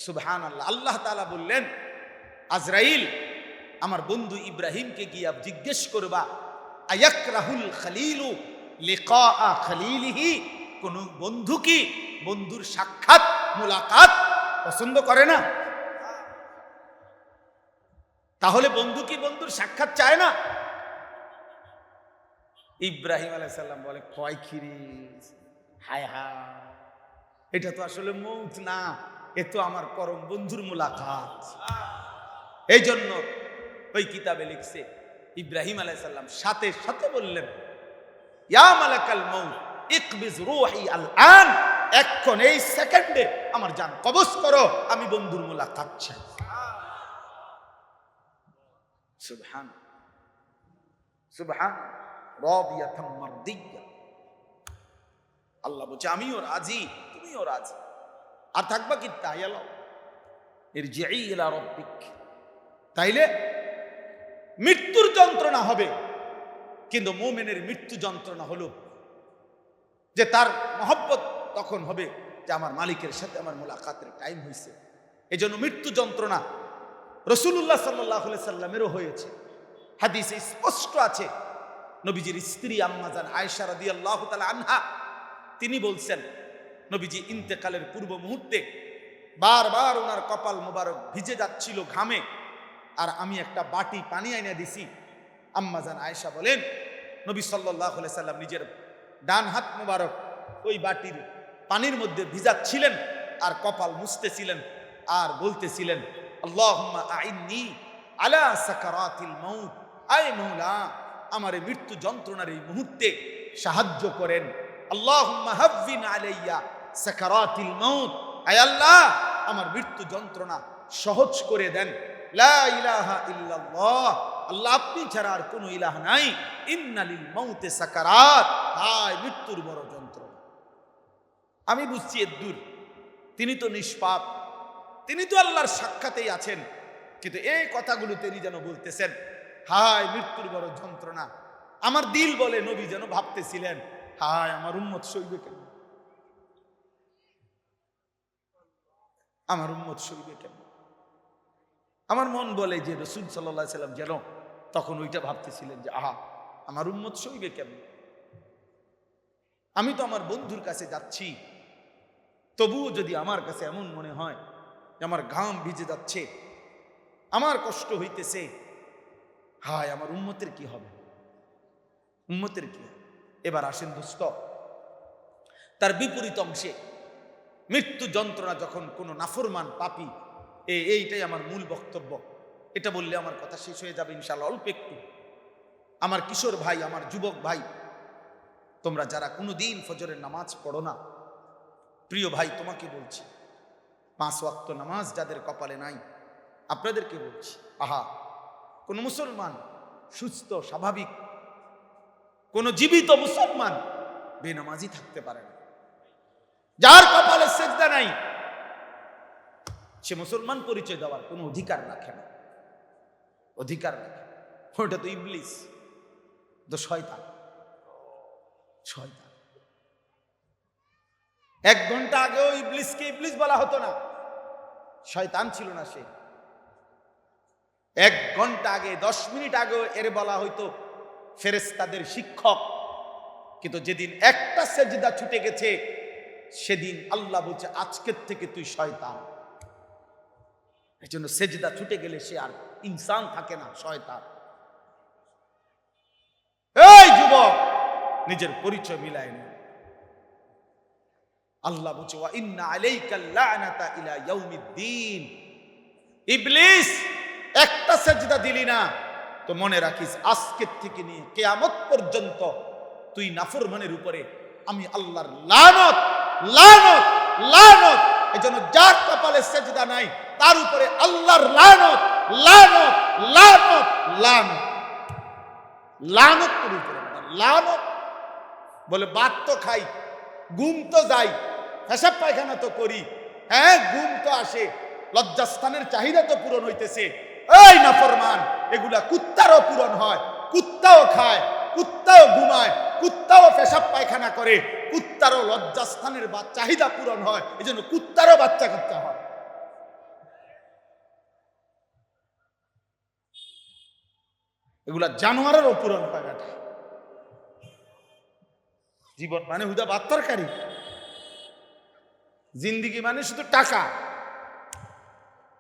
সুবহানাল্লাহ। আল্লাহ তাআলা বললেন, আজরাইল আমার বন্ধু ইব্রাহিমকে গিয়া জিজ্ঞেস করবা, আয়াকরাহুল খলিলু লিকা খলিলিহি, কোন বন্ধু কি বন্ধুর সাক্ষাৎ মুলাকাত পছন্দ করে না? তাহলে বন্ধু কি বন্ধুর সাক্ষাৎ চায় না? ইব্রাহিম আলাইহিস সালাম বলে, কয় খিরি, হায় হায়, এটা তো আসলে মউত না, এ তো আমার পরম বন্ধুর মুলাকাত। এই জন্য ওই কিতাবে লিখছে, ইব্রাহিম আলাইহিস সালাম সাথে সাথে বললেন, ইয়া মালাকাল মউত ইকবিজ রূহি আল আন, এখন এই সেকেন্ডে আমার জান কবজ করো, আমি বন্ধুর মুলাকাত চাই। সুবহান সুবহান রাদিয়াতাম মারদিয়া। আল্লাহ বলছে আমিও রাজি, তুমিও রাজি। আর থাকবা কি তাই এলো ইরজিই ইলা রাব্বিক। তাইলে মৃত্যুর যন্ত্রণা হবে, কিন্তু মুমিনের মৃত্যু যন্ত্রণা হলো যে তার মহব্বত তখন হবে যে আমার মালিকের সাথে আমার মোলাকাতের টাইম হয়েছে। এই জন্য মৃত্যু যন্ত্রণা রাসূলুল্লাহ সাল্লাল্লাহু আলাইহি সাল্লামেরও হয়েছে। হাদিসে স্পষ্ট আছে, নবীজির স্ত্রী আম্মা জান আয়েশা রাদিয়াল্লাহু তাআলা আনহা তিনি বলছেন, নবীজি ইন্তেকালের পূর্ব মুহূর্তে বারবার ওনার কপাল মোবারক ভিজে যাচ্ছিল ঘামে, আর আমি একটা বাটি পানি এনে দিছি। আম্মা জান আয়েশা বলেন, নবী সাল্লাল্লাহু আলাইহি সাল্লাম নিজের ডান হাত মোবারক ওই বাটির পানির মধ্যে ভিজাচ্ছিলেন আর কপাল মুছতেছিলেন আর বলতেছিলেন, আল্লাহুম্মা আইন্নি আলা সাকারাতিল মাউত, আয় মওলা আমার মৃত্যু যন্ত্রণার এই মুহূর্তে সাহায্য করেন। আল্লাহুম্মা হাব্বিন আলাইয়া সাকারাতিল মাউত, আয় আল্লাহ আমার মৃত্যু যন্ত্রণা সহজ করে দেন। লা ইলাহা ইল্লাল্লাহ, আল্লাহ আপনি ছাড়া আর কোনো ইলাহ নাই। ইন্নালিল মাউতে সাকারাত, হায় মৃত্যুর বড় যন্ত্রণা। আমি বুঝছি এর দূর, তিনি তো নিষ্পাপ, তিনি তো আল্লাহর সাক্ষাতেই আছেন, কিন্তু এই কথাগুলো তিনি যেন বলতেছেন হায় মৃত্যুর বড় যন্ত্রণা। আমার দিল বলে নবী যেন ভাবতেছিলেন হায় আমার উম্মত সইবে কেন, আমার উম্মত সইবে কেন। আমার মন বলে যে রাসূল সাল্লাল্লাহু আলাইহি সাল্লাম যেন তখন ওইটা ভাবতেছিলেন যে আহা আমার উম্মত সইবে কেন। আমি তো আমার বন্ধুর কাছে যাচ্ছি, তবুও যদি আমার কাছে এমন মনে হয় যে আমার ঘাম ভিজে যাচ্ছে, আমার কষ্ট হইতেছে, হায় আমার উম্মতের কি হবে, উম্মতের কি হবে। এবার আসেন দোস্ত, তার বিপরীত অংশে মৃত্যু যন্ত্রণা যখন কোনো নাফরমান পাপী, এইটাই আমার মূল বক্তব্য। এটা বললে আমার কথা শেষ হয়ে যাবে ইনশাআল্লাহ। অল্প একটু আমার কিশোর ভাই, আমার যুবক ভাই, তোমরা যারা কোনোদিন ফজরের নামাজ পড়ো না, প্রিয় ভাই তোমাকে বলছি, 5 ওয়াক্ত নামাজ যাদের কপালে নাই আপনাদেরকে বলছি, আহা কোন মুসলমান সুস্থ স্বাভাবিক কোন জীবিত মুসলমান বেনামাজি থাকতে পারে না। যার কপালে সেজদা নাই সে মুসলমান পরিচয় দেওয়ার কোনো অধিকার রাখে না, অধিকার রাখে। ওটা তো ইবলিস, তো শয়তান। শয়তান 1 ঘন্টা আগেও ইবলিসকে ইবলিস বলা হতো না, শয়তান ছিল না সে। 1 ঘন্টা আগে 10 মিনিট আগেও এর বলা হইতো ফেরেশতাদের শিক্ষক। কিন্তু যেদিন একটা সেজদা ছুটে গেছে সেদিন আল্লাহ বলছে আজকের থেকে তুই শয়তান। এই জন্য সেজদা ছুটে গেলে সে আর ইনসান থাকে না, শয়তান। এই যুবক নিজের পরিচয় মিলায় না। আল্লাহ বলছে ওয়া ইন্না আলাইকাল লা'নাতা ইলা ইয়াউমিদ্দিন। ইবলিস একটা সেজদা দিলি না তো মনে রাখিস আজকের থেকে নিয়ে কিয়ামত পর্যন্ত তুই নাফরমানের উপরে আমি আল্লাহর লানত লানত লানত। এজন্য যার কপালে সেজদা নাই তার উপরে আল্লাহর লানত লানত লানত লানত লানত তোর উপরে, লানত। বলে ভাত তো খাই, ঘুম তো যাই, পেশাব পায়খানা তো করি, হ্যাঁ ঘুম তো আসে, লজ্জাস্থানের চাহিদা তো পূরণ হইতেছে। এই নাফরমান, এগুলা কুত্তারও পূরণ হয়, কুত্তাও খায়, কুত্তাও ঘুমায়, কুত্তাও পেশাব পায়খানা করে, কুত্তারও লজ্জাস্থানের চাহিদা পূরণ হয়, এই জন্য কুত্তারও বাচ্চা কাচ্চা হয়। এগুলা জানোয়ারেরও পূরণ হয় না। জীবন মানে হুদা ভাত তরকারি, জিন্দিগি মানে শুধু টাকা,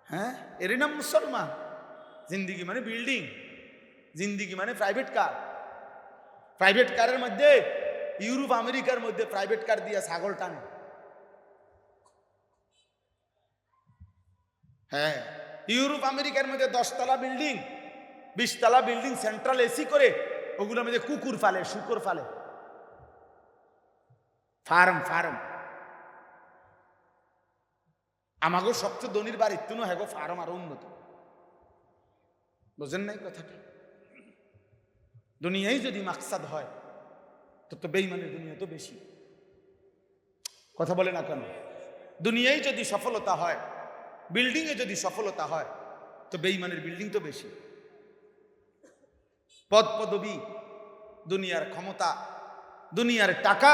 হ্যাঁ এরই নাম মুসলমান। জিন্দিগি মানে বিল্ডিং, জিন্দিগি মানে প্রাইভেট কার। প্রাইভেট কারের মধ্যে ইউরোপ আমেরিকার মধ্যে প্রাইভেট কার দিয়ে ছাগল টানে। হ্যাঁ ইউরোপ আমেরিকার মধ্যে 10 তলা বিল্ডিং, 20 তলা বিল্ডিং, সেন্ট্রাল এসি করে, ওগুলোর মধ্যে কুকুর ফালে, শুকর ফালে, ফার্ম ফার্ম। আমাগো সবচেয়ে ধনীর বাড়ির তুনো হ্যাগো ফার্ম আরো উন্নত। বুঝেন নাই কথাটা? দুনিয়ায় যদি মাকসাদ হয় তো বেঈমানের দুনিয়া তো বেশি। কথা বলে না কেন? দুনিয়ায় যদি সফলতা হয়, বিল্ডিংয়ে যদি সফলতা হয়, তো বেঈমানের বিল্ডিং তো বেশি। পদ পদবী, দুনিয়ার ক্ষমতা, দুনিয়ার টাকা,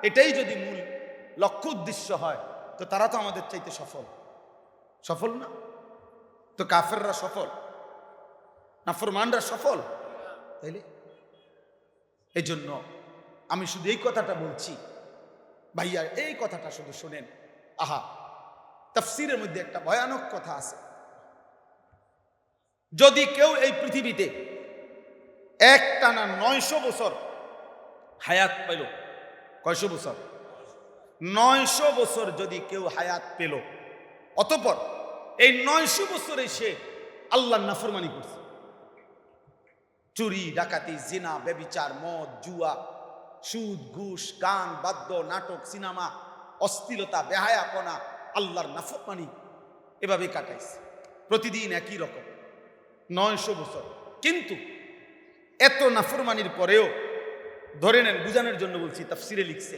এটাই যদি মূল লক্ষ্য উদ্দেশ্য হয়, তো তারা তো আমাদের চাইতে সফল। সফল না তো কাফেররা সফল, নাফরমানরা সফল, তাইলে এই জন্য আমি শুধু এই কথাটা বলছি ভাইয়া, এই কথাটা শুধু শুনেন। আহা, তাফসীরের মধ্যে একটা ভয়ানক কথা আছে। যদি কেউ এই পৃথিবীতে একটানা 900 বছর হায়াত পেল, কয়শো বছর? 900 বছর যদি কেউ হায়াত পেল, অতঃপর এই 900 বছরে সে আল্লাহর নাফরমানি করছে, চুরি, ডাকাতি, জিনা, ব্যভিচার, মদ, জুয়া, সুদ, ঘুষ, গান, বাদ্য, নাটক, সিনেমা, অশ্লীলতা, বেহায়াপনা, আল্লাহর নাফরমানি, এভাবে কাটাইছে প্রতিদিন একই রকম 900 বছর। কিন্তু এত নাফরমানির পরেও, ধরে নেন বুঝানোর জন্য বলছি, তাফসিরে লিখছে,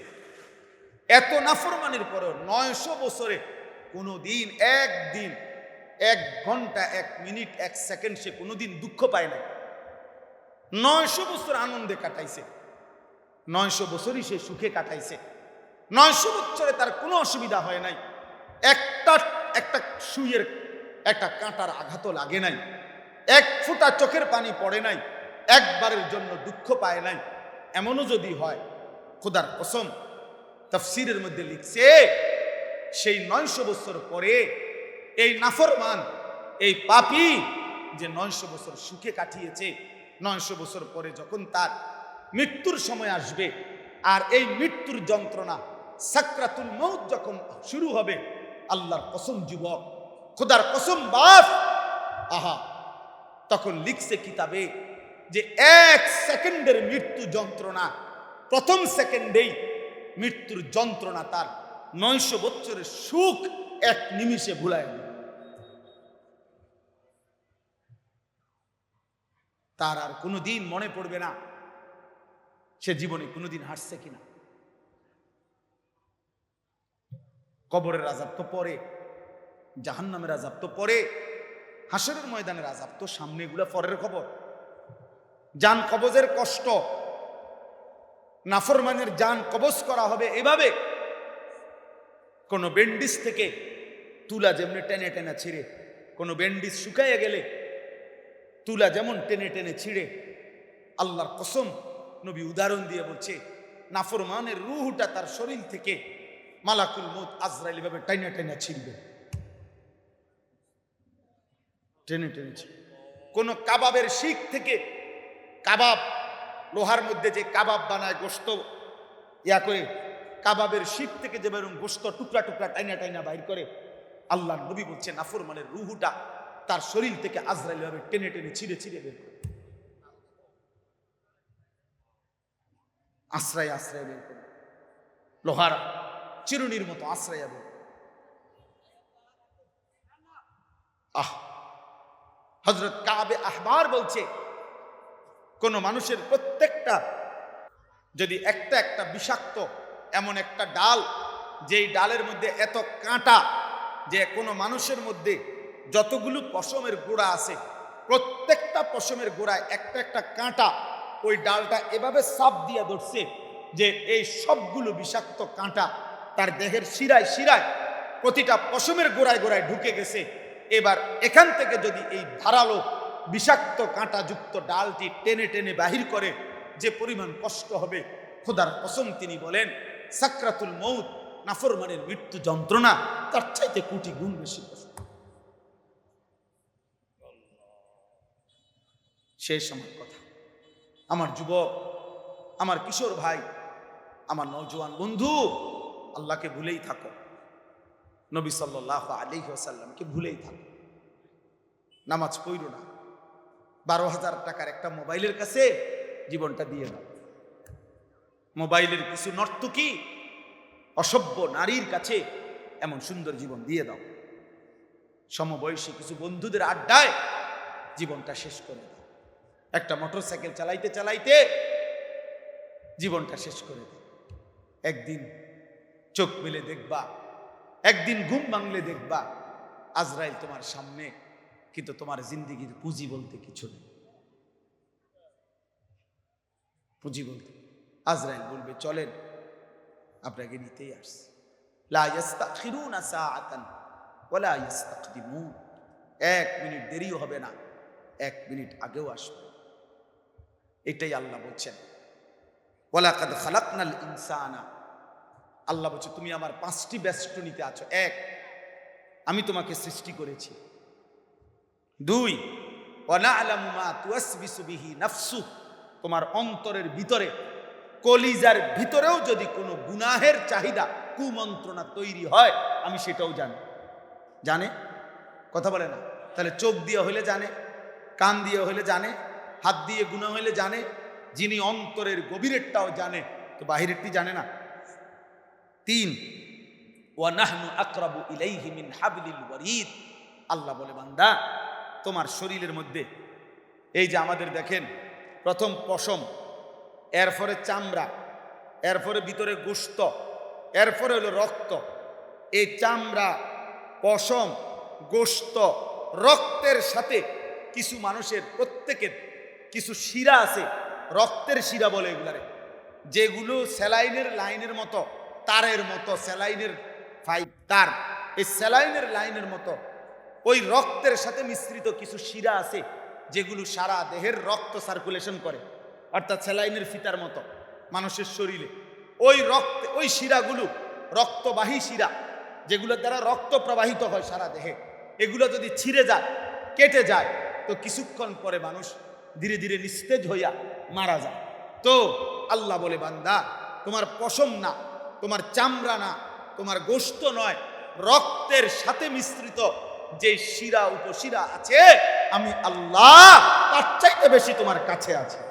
এত নাফরমানির পরেও 900 বছরে কোনোদিন একদিন, 1 ঘন্টা, 1 মিনিট, 1 সেকেন্ড সে কোনোদিন দুঃখ পায় না। 900 বছর আনন্দে কাটাইছে, 900 বছরই সে সুখে কাটাইছে, 900 বছরে তার কোনো অসুবিধা হয় নাই, একটা সুইয়ের একটা কাঁটার আঘাতও লাগে নাই, 1 ফোঁটা চোখের পানি পড়ে নাই, একবারের জন্য দুঃখ পায় নাই। এমনও যদি হয়, খোদার কসম, তাফসীরের মধ্যে লিখছে, সেই 900 বছর পরে এই নাফরমান, এই পাপী যে 900 বছর সুখে কাটিয়েছে, 900 বছর পরে যখন তার মৃত্যুর সময় আসবে, আর এই মৃত্যুর যন্ত্রণা, সাকরাতুল মউত যখন শুরু হবে, আল্লাহর কসম যুবক, খোদার কসম বাপ, আহা, তখন লিখছে কিতাবে যে 1 সেকেন্ডের মৃত্যু যন্ত্রণা, প্রথম সেকেন্ডেই মৃত্যুর যন্ত্রণা তার 900 বছরের সুখ 1 নিমিষে ভুলায় দেবে। তার আর কোনোদিন মনে পড়বে না সে জীবনে কোনোদিন হাসছে কিনা। কবরের আযাব তো পরে, জাহান্নামের আযাব তো পরে, হাসরের ময়দানের আযাব তো সামনে, এগুলা পরের খবর। জান কবজের কষ্ট, নাফরমানের জান কবজ করা হবে এভাবে, কোন ব্যান্ডিজ থেকে তুলা যেমনি টেনে টেনে ছিঁড়ে, কোন ব্যান্ডিজ শুকাইয়া গেলে তুলা যেমন টেনে টেনে ছিঁড়ে, আল্লাহর কসম নবী উদাহরণ দিয়ে বলছে, নাফরমানের রূহটা তার শরীর থেকে মালাকুল মউত আজরাইল ভাবে টেনে টেনে ছিঁড়বে, টেনে টেনে ছিঁড়বে। কোন কাবাবের শিক থেকে, কাবাব লোহার মধ্যে যে কাবাব বানায় গোশত ইয়া করে, কাবাবের শিক থেকে যে বেরোন গোশত টুকরা টুকরা টাইনা টাইনা বাইর করে, আল্লাহ নবী বলছে নাফরমানের রূহটা তার শরীর থেকে আজরাইল ভাবে টেনে টেনে ছিঁড়ে ছিঁড়ে বের করে, আশ্রয় আশ্রয় বের করে, লোহার চিরুনির মতো আশ্রয় বের। হযরত কাবে আহবার বলছে, কোন মানুষের প্রত্যেকটা যদি একটা একটা বিষাক্ত এমন একটা ডাল, যেই ডালের মধ্যে এত কাঁটা, যে কোনো মানুষের মধ্যে যতগুলো পশমের গোড়া আছে, প্রত্যেকটা পশমের গোড়ায় একটা একটা কাঁটা, ওই ডালটা এভাবে চাপ দিয়ে ধরছে যে এই সবগুলো বিষাক্ত কাঁটা তার দেহের শিরায় শিরায়, প্রতিটা পশমের গোড়ায় গোড়ায় ঢুকে গেছে। এবার এখান থেকে যদি এই ধারালো বিষাক্ত কাঁটাযুক্ত ডালটি টেনে টেনে বাহির করে, যে পরিমাণ কষ্ট হবে, খোদার কসম তিনি বলেন, সাকরাতুল মউত, নাফরমানের মৃত্যু যন্ত্রণা, তার চাইতে কোটি গুণ বেশি কষ্ট। শেষ আমার কথা, আমার যুবক, আমার কিশোর ভাই, আমার নওজোয়ান বন্ধু, আল্লাহকে ভুলেই থাকো, নবী সাল্লাল্লাহু আলাইহি ওয়াসাল্লামকে ভুলেই থাকো, নামাজ পড়ো না, 12,000 টাকার একটা মোবাইলের কাছে জীবনটা দিয়ে দাও, মোবাইলের কিছু নর্তকী অসভ্য নারীর কাছে এমন সুন্দর জীবন দিয়ে দাও, সমবয়সী কিছু বন্ধুদের আড্ডায় জীবনটা শেষ করে দাও, একটা মোটরসাইকেল চালাইতে চালাইতে জীবনটা শেষ করে দাও। একদিন চোখ মেলে দেখবা একদিন ঘুম ভাঙলে দেখবা আজরাইল তোমার সামনে, কিন্তু তোমার জিন্দেগির পুঁজি বলতে কিছু নেই। পুঁজি বলতে আজরাইল বলবে চলেন, আপনাকে নিতেই আসছে। লা ইস্তাখিরুনা সাআতান ওয়ালা ইস্তাকদিমুন, 1 মিনিট দেরিও হবে না, 1 মিনিট আগেও আসবে। এটাই আল্লাহ বলছেন, ওয়ালাকাদ খালাকনাল ইনসানা। আল্লাহ বলছে তুমি আমার 5টি বেষ্টনীতে আছো। 1, আমি তোমাকে সৃষ্টি করেছি। 2, ওয়া না'লামু মা তুওয়াসবিসু বিহি নাফসু, তোমার অন্তরের ভিতরে, কলিজার ভিতরেও যদি কোনো গুনাহের চাহিদা, কুমন্ত্রণা তৈরি হয়, আমি সেটাও জানি। জানে? কথা বলে না। তাহলে চোখ দিয়ে হইলে জানে, কান দিয়ে হইলে জানে, হাত দিয়ে গুনাহ হইলে জানে। যিনি অন্তরের গভীরেরটাও জানে, তো বাহিরেরটি জানে না? 3, ওয়া নাহনু আকরাবু ইলাইহি মিন হাবলিল ওয়ারিদ। আল্লাহ বলে বান্দা, তোমার শরীরের মধ্যে এই যে আমাদের দেখেন, প্রথম পশম, এরপরে চামড়া, এরপরে ভিতরে গোশত, এরপরে হলো রক্ত। এই চামড়া, পশম, গোশত, রক্তের সাথে কিছু মানুষের প্রত্যেকের কিছু শিরা আছে, রক্তের শিরা বলে এগুলারে, যেগুলো স্যালাইনের লাইনের মতো, তারের মতো, স্যালাইনের তার, এই স্যালাইনের লাইনের মতো ওই রক্তের সাথে মিশ্রিত কিছু শিরা আছে, যেগুলো সারা দেহের রক্ত সার্কুলেশন করে, অর্থাৎ স্যালাইনের ফিতার মতো মানুষের শরীরে। ওই রক্ত, ওই শিরাগুলো রক্তবাহী শিরা, যেগুলোর দ্বারা রক্ত প্রবাহিত হয় সারা দেহে, এগুলো যদি ছিঁড়ে যায়, কেটে যায়, তো কিছুক্ষণ পরে মানুষ ধীরে ধীরে নিস্তেজ হইয়া মারা যায়। তো আল্লাহ বলে বান্দা, তোমার পশম না, তোমার চামড়া না, তোমার গোশত নয়, রক্তের সাথে মিশ্রিত যে শিরা উপশিরা আছে, আমি আল্লাহ তার চাইতে বেশি তোমার কাছে আছে।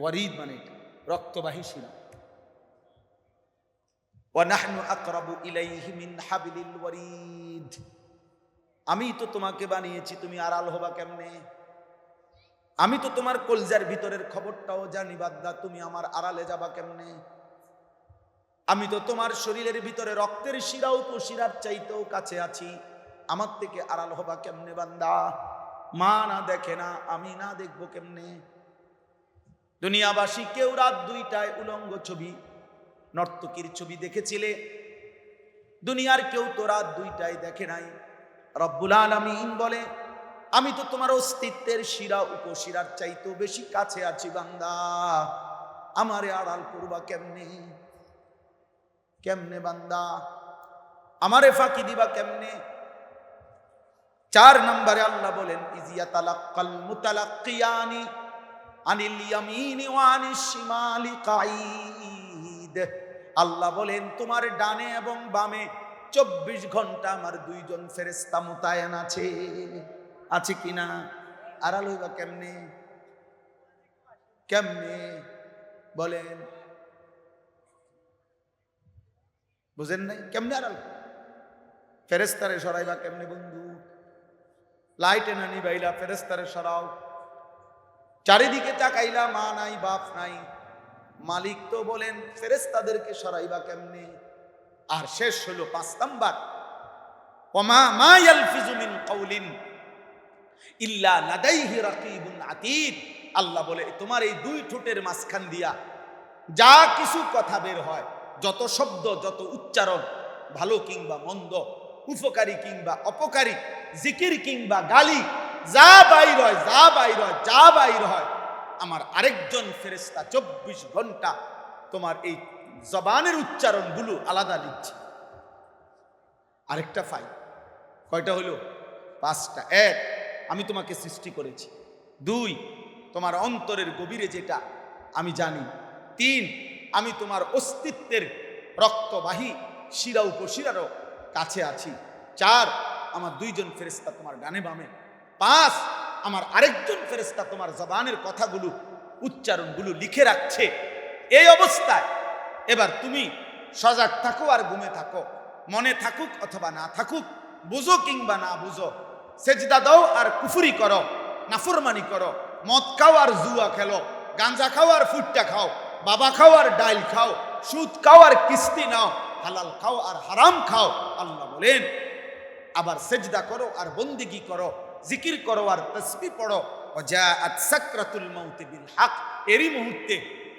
ওয়ারিদ মানে এটা, রক্তবাহী শিরা। ওয়া নাহনু আকরাবু ইলাইহি মিন হাবলিল ওয়ারিদ। আমি তো তোমাকে বানিয়েছি, তুমি আড়াল হবা কেমনে? আমি তো তোমার কলজার ভিতরের খবরটাও জানি বান্দা, তুমি আমার আড়ালে যাবা কেমনে? আমি তো তোমার শরীরের ভিতরে রক্তের শিরা উপশিরার চাইতেও কাছে আছি, আমার থেকে আড়াল হবা কেমনে বান্দা? মা না দেখে না, আমি না দেখবো কেমনে? দুনিয়াবাসী কেউ রাত 2টায় উলঙ্গ ছবি, নর্তকীর ছবি দেখেছিলে, দুনিয়ার কেউ তো রাত 2টায় দেখে নাই। রব্বুল আলামিন বলে, আমি তো তোমার অস্তিত্বের শিরা উপশিরার চাইতেও বেশি কাছে আছি বান্দা, আমারে আড়াল করবা কেমনে? কেমনে বান্দা? আমারে ফাঁকি দিবা কেমনে? 4 নম্বরে আল্লাহ বলেন, ইজিয়া তালাক্কাল মুতালাক্কিয়ানি আনিল ইয়ামিনি ওয়া আনিশ শিমালি কাঈদ। আল্লাহ বলেন, তোমার ডানে এবং বামে 24 ঘন্টা আমার 2 জন ফেরেশতা মোতায়েন আছে। আছে কিনা? আড়াল হইবা কেমনে? কেমনে বলেন? বুঝেন নাই? কেমনে আড়াল? ফেরেশতারে সরাইবা কেমনে বন্ধু? লাইট এনে নিবাইলা, ফেরেশতারে সরাও। চারিদিকে তাকাইলা, মা নাই, বাপ নাই, মালিক তো বলেন ফেরেশতাদেরকে সরাইবা কেমনে? আর শেষ হলো 5 নাম্বার, ওমা মা ইয়ালফিজু মিন কাউলিন ইল্লা লাদাইহি রাকিবুন আতীদ। আল্লাহ বলে, তোমার এই 2 ঠোঁটের মাঝখান দিয়া যা কিছু কথা বের হয়, যত শব্দ, যত উচ্চারণ, ভালো কিংবা মন্দ, উপকারী কিংবা অপকারী, জিকির কিংবা গালি, যা বাইর হয়, যা বাইর হয়, যা বাইর হয়, আমার আরেকজন ফেরেশতা 24 ঘন্টা তোমার এই জবানের উচ্চারণগুলো আলাদা লিখছে। আরেকটা ফাইল। কয়টা হলো? 5টা। 1, আমি তোমাকে সৃষ্টি করেছি। 2, তোমার অন্তরের গভীরে যেটা আমি জানি। 3, আমি তোমার অস্তিত্বের রক্তবাহী শিরা উপশিরারও কাছে আছি। 4, আমার 2 জন ফেরেশতা তোমার ডানে বামে। 5, আমার আরেকজন ফেরেশতা তোমার জবানের কথাগুলো, উচ্চারণগুলো লিখে রাখছে। এই অবস্থায় এবার তুমি সজাগ থাকো আর ঘুমে থাকো, মনে থাকুক অথবা না থাকুক, বুঝো কিংবা না বুঝো, সেজদা দাও আর কুফরি করো, নাফরমানি করো, মদ খাও আর জুয়া খেলো, গাঁজা খাও আর ফুটটা খাও, বাবা খাও আর ডাইল খাও, সুদ খাও আর কিস্তি নাও, হালাল খাও আর হারাম খাও। আল্লাহ বলেন আবার সেজদা করো আর বন্দেগী করো, জিকির করো আর তাসবিহ পড়ো। ওয়াজাআত সাকরাতুল মাউত বিল হক, এরই মুহূর্তে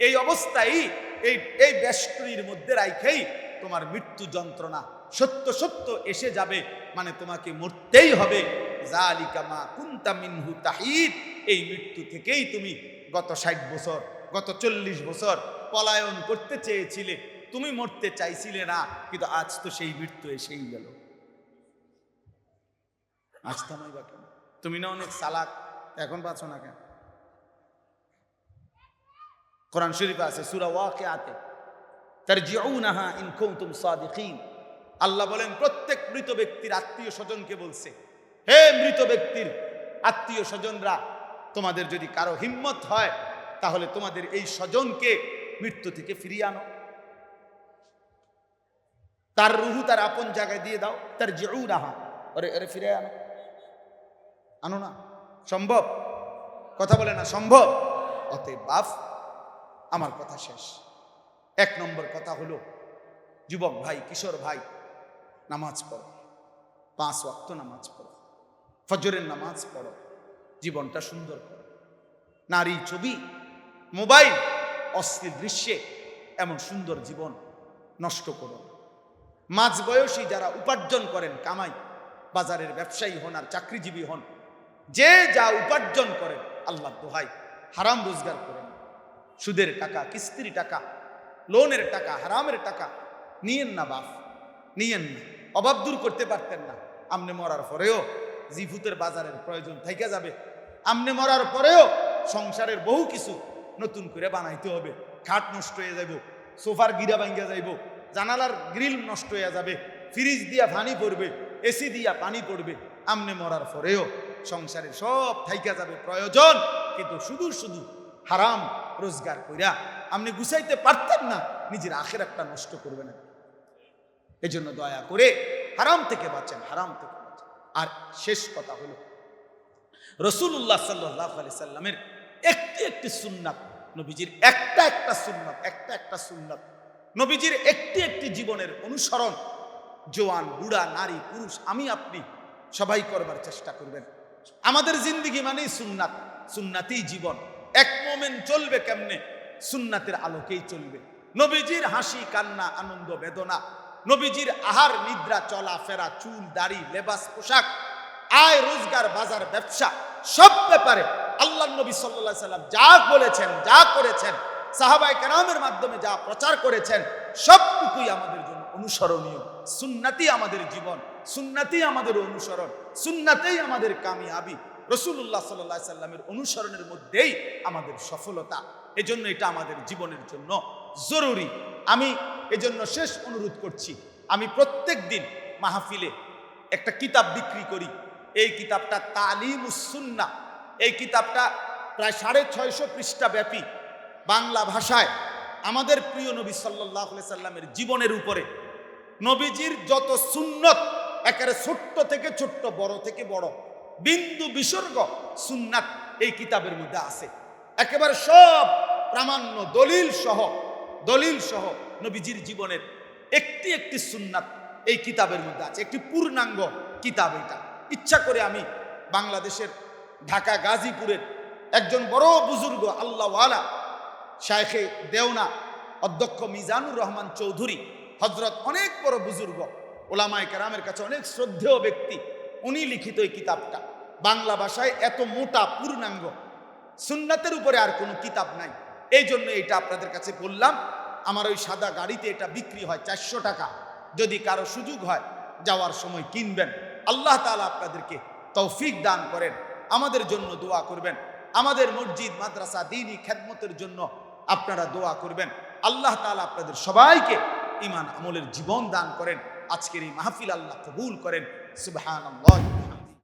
এই অবস্থায় এই বেষ্টনীর মধ্যে রাইখেই তোমার মৃত্যু যন্ত্রণা সত্য সত্য এসে যাবে, মানে তোমাকে মরতেই হবে। যালিকা মা কুনতা মিনহু তাহিদ, এই মৃত্যু থেকেই তুমি গত 60 বছর, গত 40 বছর পলায়ন করতে চেয়েছিলে, তুমি মরতে চাইছিলে না, কিন্তু আজ তো সেই মৃত্যু এসেই গেল। আজ থামাই বা কেন? তুমি না অনেক চালাক, এখন পাচ্ছ না কেন? কোরআন শরীফে আছে সূরা ওয়াকিয়াতে, তারজিউনাহা ইন কুনতুম সাদিকিন। আল্লাহ বলেন প্রত্যেক মৃত ব্যক্তির আত্মীয় স্বজনকে বলছে, হে মৃত ব্যক্তির আত্মীয় স্বজনরা, তোমাদের যদি কারো হিম্মত হয় তাহলে তোমাদের এই স্বজনকে মৃত্যু থেকে ফিরিয়ে আনো, তার রুহু তার আপন জায়গায় দিয়ে দাও। তারজিউনাহা, ওরে ফিরে আনো। আনো না? সম্ভব? কথা বলে না সম্ভব। অতএব বাপ, আমার কথা শেষ। 1 নম্বর কথা হলো, যুবক ভাই, কিশোর ভাই, নামাজ পড়ো, 5 ওয়াক্ত নামাজ পড়ো, ফজরের নামাজ পড়ো, জীবনটা সুন্দর করো। নারী ছবি, মোবাইল, অশ্লীল দৃশ্যে এমন সুন্দর জীবন নষ্ট করো। মাঝ বয়সী যারা উপার্জন করেন, কামাই, বাজারের ব্যবসায়ী হন আর চাকরিজীবী হন, যে যা উপার্জন করেন, আল্লাহ দোহাই হারাম রোজগার করেন। সুদের টাকা, কিস্তির টাকা, লোনের টাকা, হারামের টাকা নিয়েন না বাপ, নিয়েন না। অভাব দূর করতে পারতেন না, আমনে মরার পরেও জিফুতের বাজারের প্রয়োজন থেকে যাবে। আমনে মরার পরেও সংসারের বহু কিছু নতুন করে বানাইতে হবে। খাট নষ্ট হয়ে যাইব, সোফার গিরা ভাঙ্গা যাইব, জানালার গ্রিল নষ্ট হয়ে যাবে, ফ্রিজ দিয়া পানি পড়বে, এসি দিয়া পানি পড়বে। আমনে মরার পরেও সংসারে সব থাইকা যাবে প্রয়োজন, কিন্তু শুধু শুধু হারাম রোজগার কইরা আপনি গুছাইতে পারতেন না, নিজের আখিরাতটা নষ্ট করবে না। এই জন্য দয়া করে হারাম থেকে বাঁচেন, হারাম থেকে বাঁচেন। আর শেষ কথা হলো, রাসূলুল্লাহ সাল্লাল্লাহু আলাইহি সাল্লামের একটি সুন্নাত, নবীজির একটা সুন্নাত, নবীজির একটি জীবনের অনুসরণ জওয়ান, বুড়া, নারী, পুরুষ, আমি আপনি সবাই করবার চেষ্টা করবেন। আমাদের জিন্দেগি মানেই সুন্নাত, সুন্নাতেই জীবন। এক মোমেন চলবে কেমনে? সুন্নাতের আলোকেই চলবে। নবীজির হাসি, কান্না, আনন্দ, বেদনা, নবীজির আহার, নিদ্রা, চলা ফেরা, চুল, দাড়ি, লেবাস, পোশাক, আয় রোজগার, বাজার, ব্যবসা, সব ব্যাপারে আল্লাহ নবী সাল্লাল্লাহু আলাইহি সাল্লাম যা বলেছেন, যা করেছেন, সাহাবায়ে কেরামের মাধ্যমে যা প্রচার করেছেন, সবটুকুই আমাদের জন্য অনুসরণীয়। সুন্নাতি আমাদের জীবন, সুন্নাতি আমাদের অনুসরণ, সুন্নাতেই আমাদের কামিয়াবি। রাসূলুল্লাহ সাল্লাল্লাহু আলাইহি সাল্লামের অনুসরণের মধ্যেই আমাদের সফলতা। এজন্য এটা আমাদের জীবনের জন্য জরুরি। আমি এজন্য শেষ অনুরোধ করছি, আমি প্রত্যেক দিন মাহফিলে একটা কিতাব বিক্রি করি। এই কিতাবটা তালিমুস সুন্নাহ, এই কিতাবটা প্রায় 650 পৃষ্ঠা ব্যাপী, বাংলা ভাষায় আমাদের প্রিয় নবী সাল্লাল্লাহু আলাইহি সাল্লামের জীবনের উপরে, নবীজির যত সুন্নত, একেবারে ছোট্ট থেকে ছোট্ট, বড় থেকে বড়, বিন্দু বিসর্গ সুন্নাত এই কিতাবের মধ্যে আছে। একেবারে সব প্রামাণ্য দলিল সহ নবীজির জীবনের একটি সুন্নাত এই কিতাবের মধ্যে আছে। একটি পূর্ণাঙ্গ কিতাব এটা। ইচ্ছা করে আমি বাংলাদেশের ঢাকা গাজীপুরের একজন বড় বুজুর্গ, আল্লাহওয়ালা, শায়েখে দেওনা, অধ্যক্ষ মিজানুর রহমান চৌধুরী হযরত, অনেক বড় বুজুর্গ, ওলামায়ে কেরামের কাছে অনেক শ্রদ্ধেয় ব্যক্তি, উনি লিখিত এই কিতাবটা বাংলা ভাষায় এত মোটা, পূর্ণাঙ্গ, সুন্নাতের উপরে আর কোনো কিতাব নাই। এই জন্য এটা আপনাদের কাছে বললাম। আমার ওই সাদা গাড়িতে এটা বিক্রি হয় 400 টাকা। যদি কারো সুযোগ হয় যাওয়ার সময় কিনবেন। আল্লাহ তাআলা আপনাদেরকে তৌফিক দান করেন। আমাদের জন্য দোয়া করবেন, আমাদের মসজিদ, মাদ্রাসা, দ্বীনি খেদমতের জন্য আপনারা দোয়া করবেন। আল্লাহ তাআলা আপনাদের সবাইকে ঈমান আমলের জীবন দান করেন। আজকের এই মাহফিল আল্লাহ কবুল করেন। সুবহানাল্লাহ।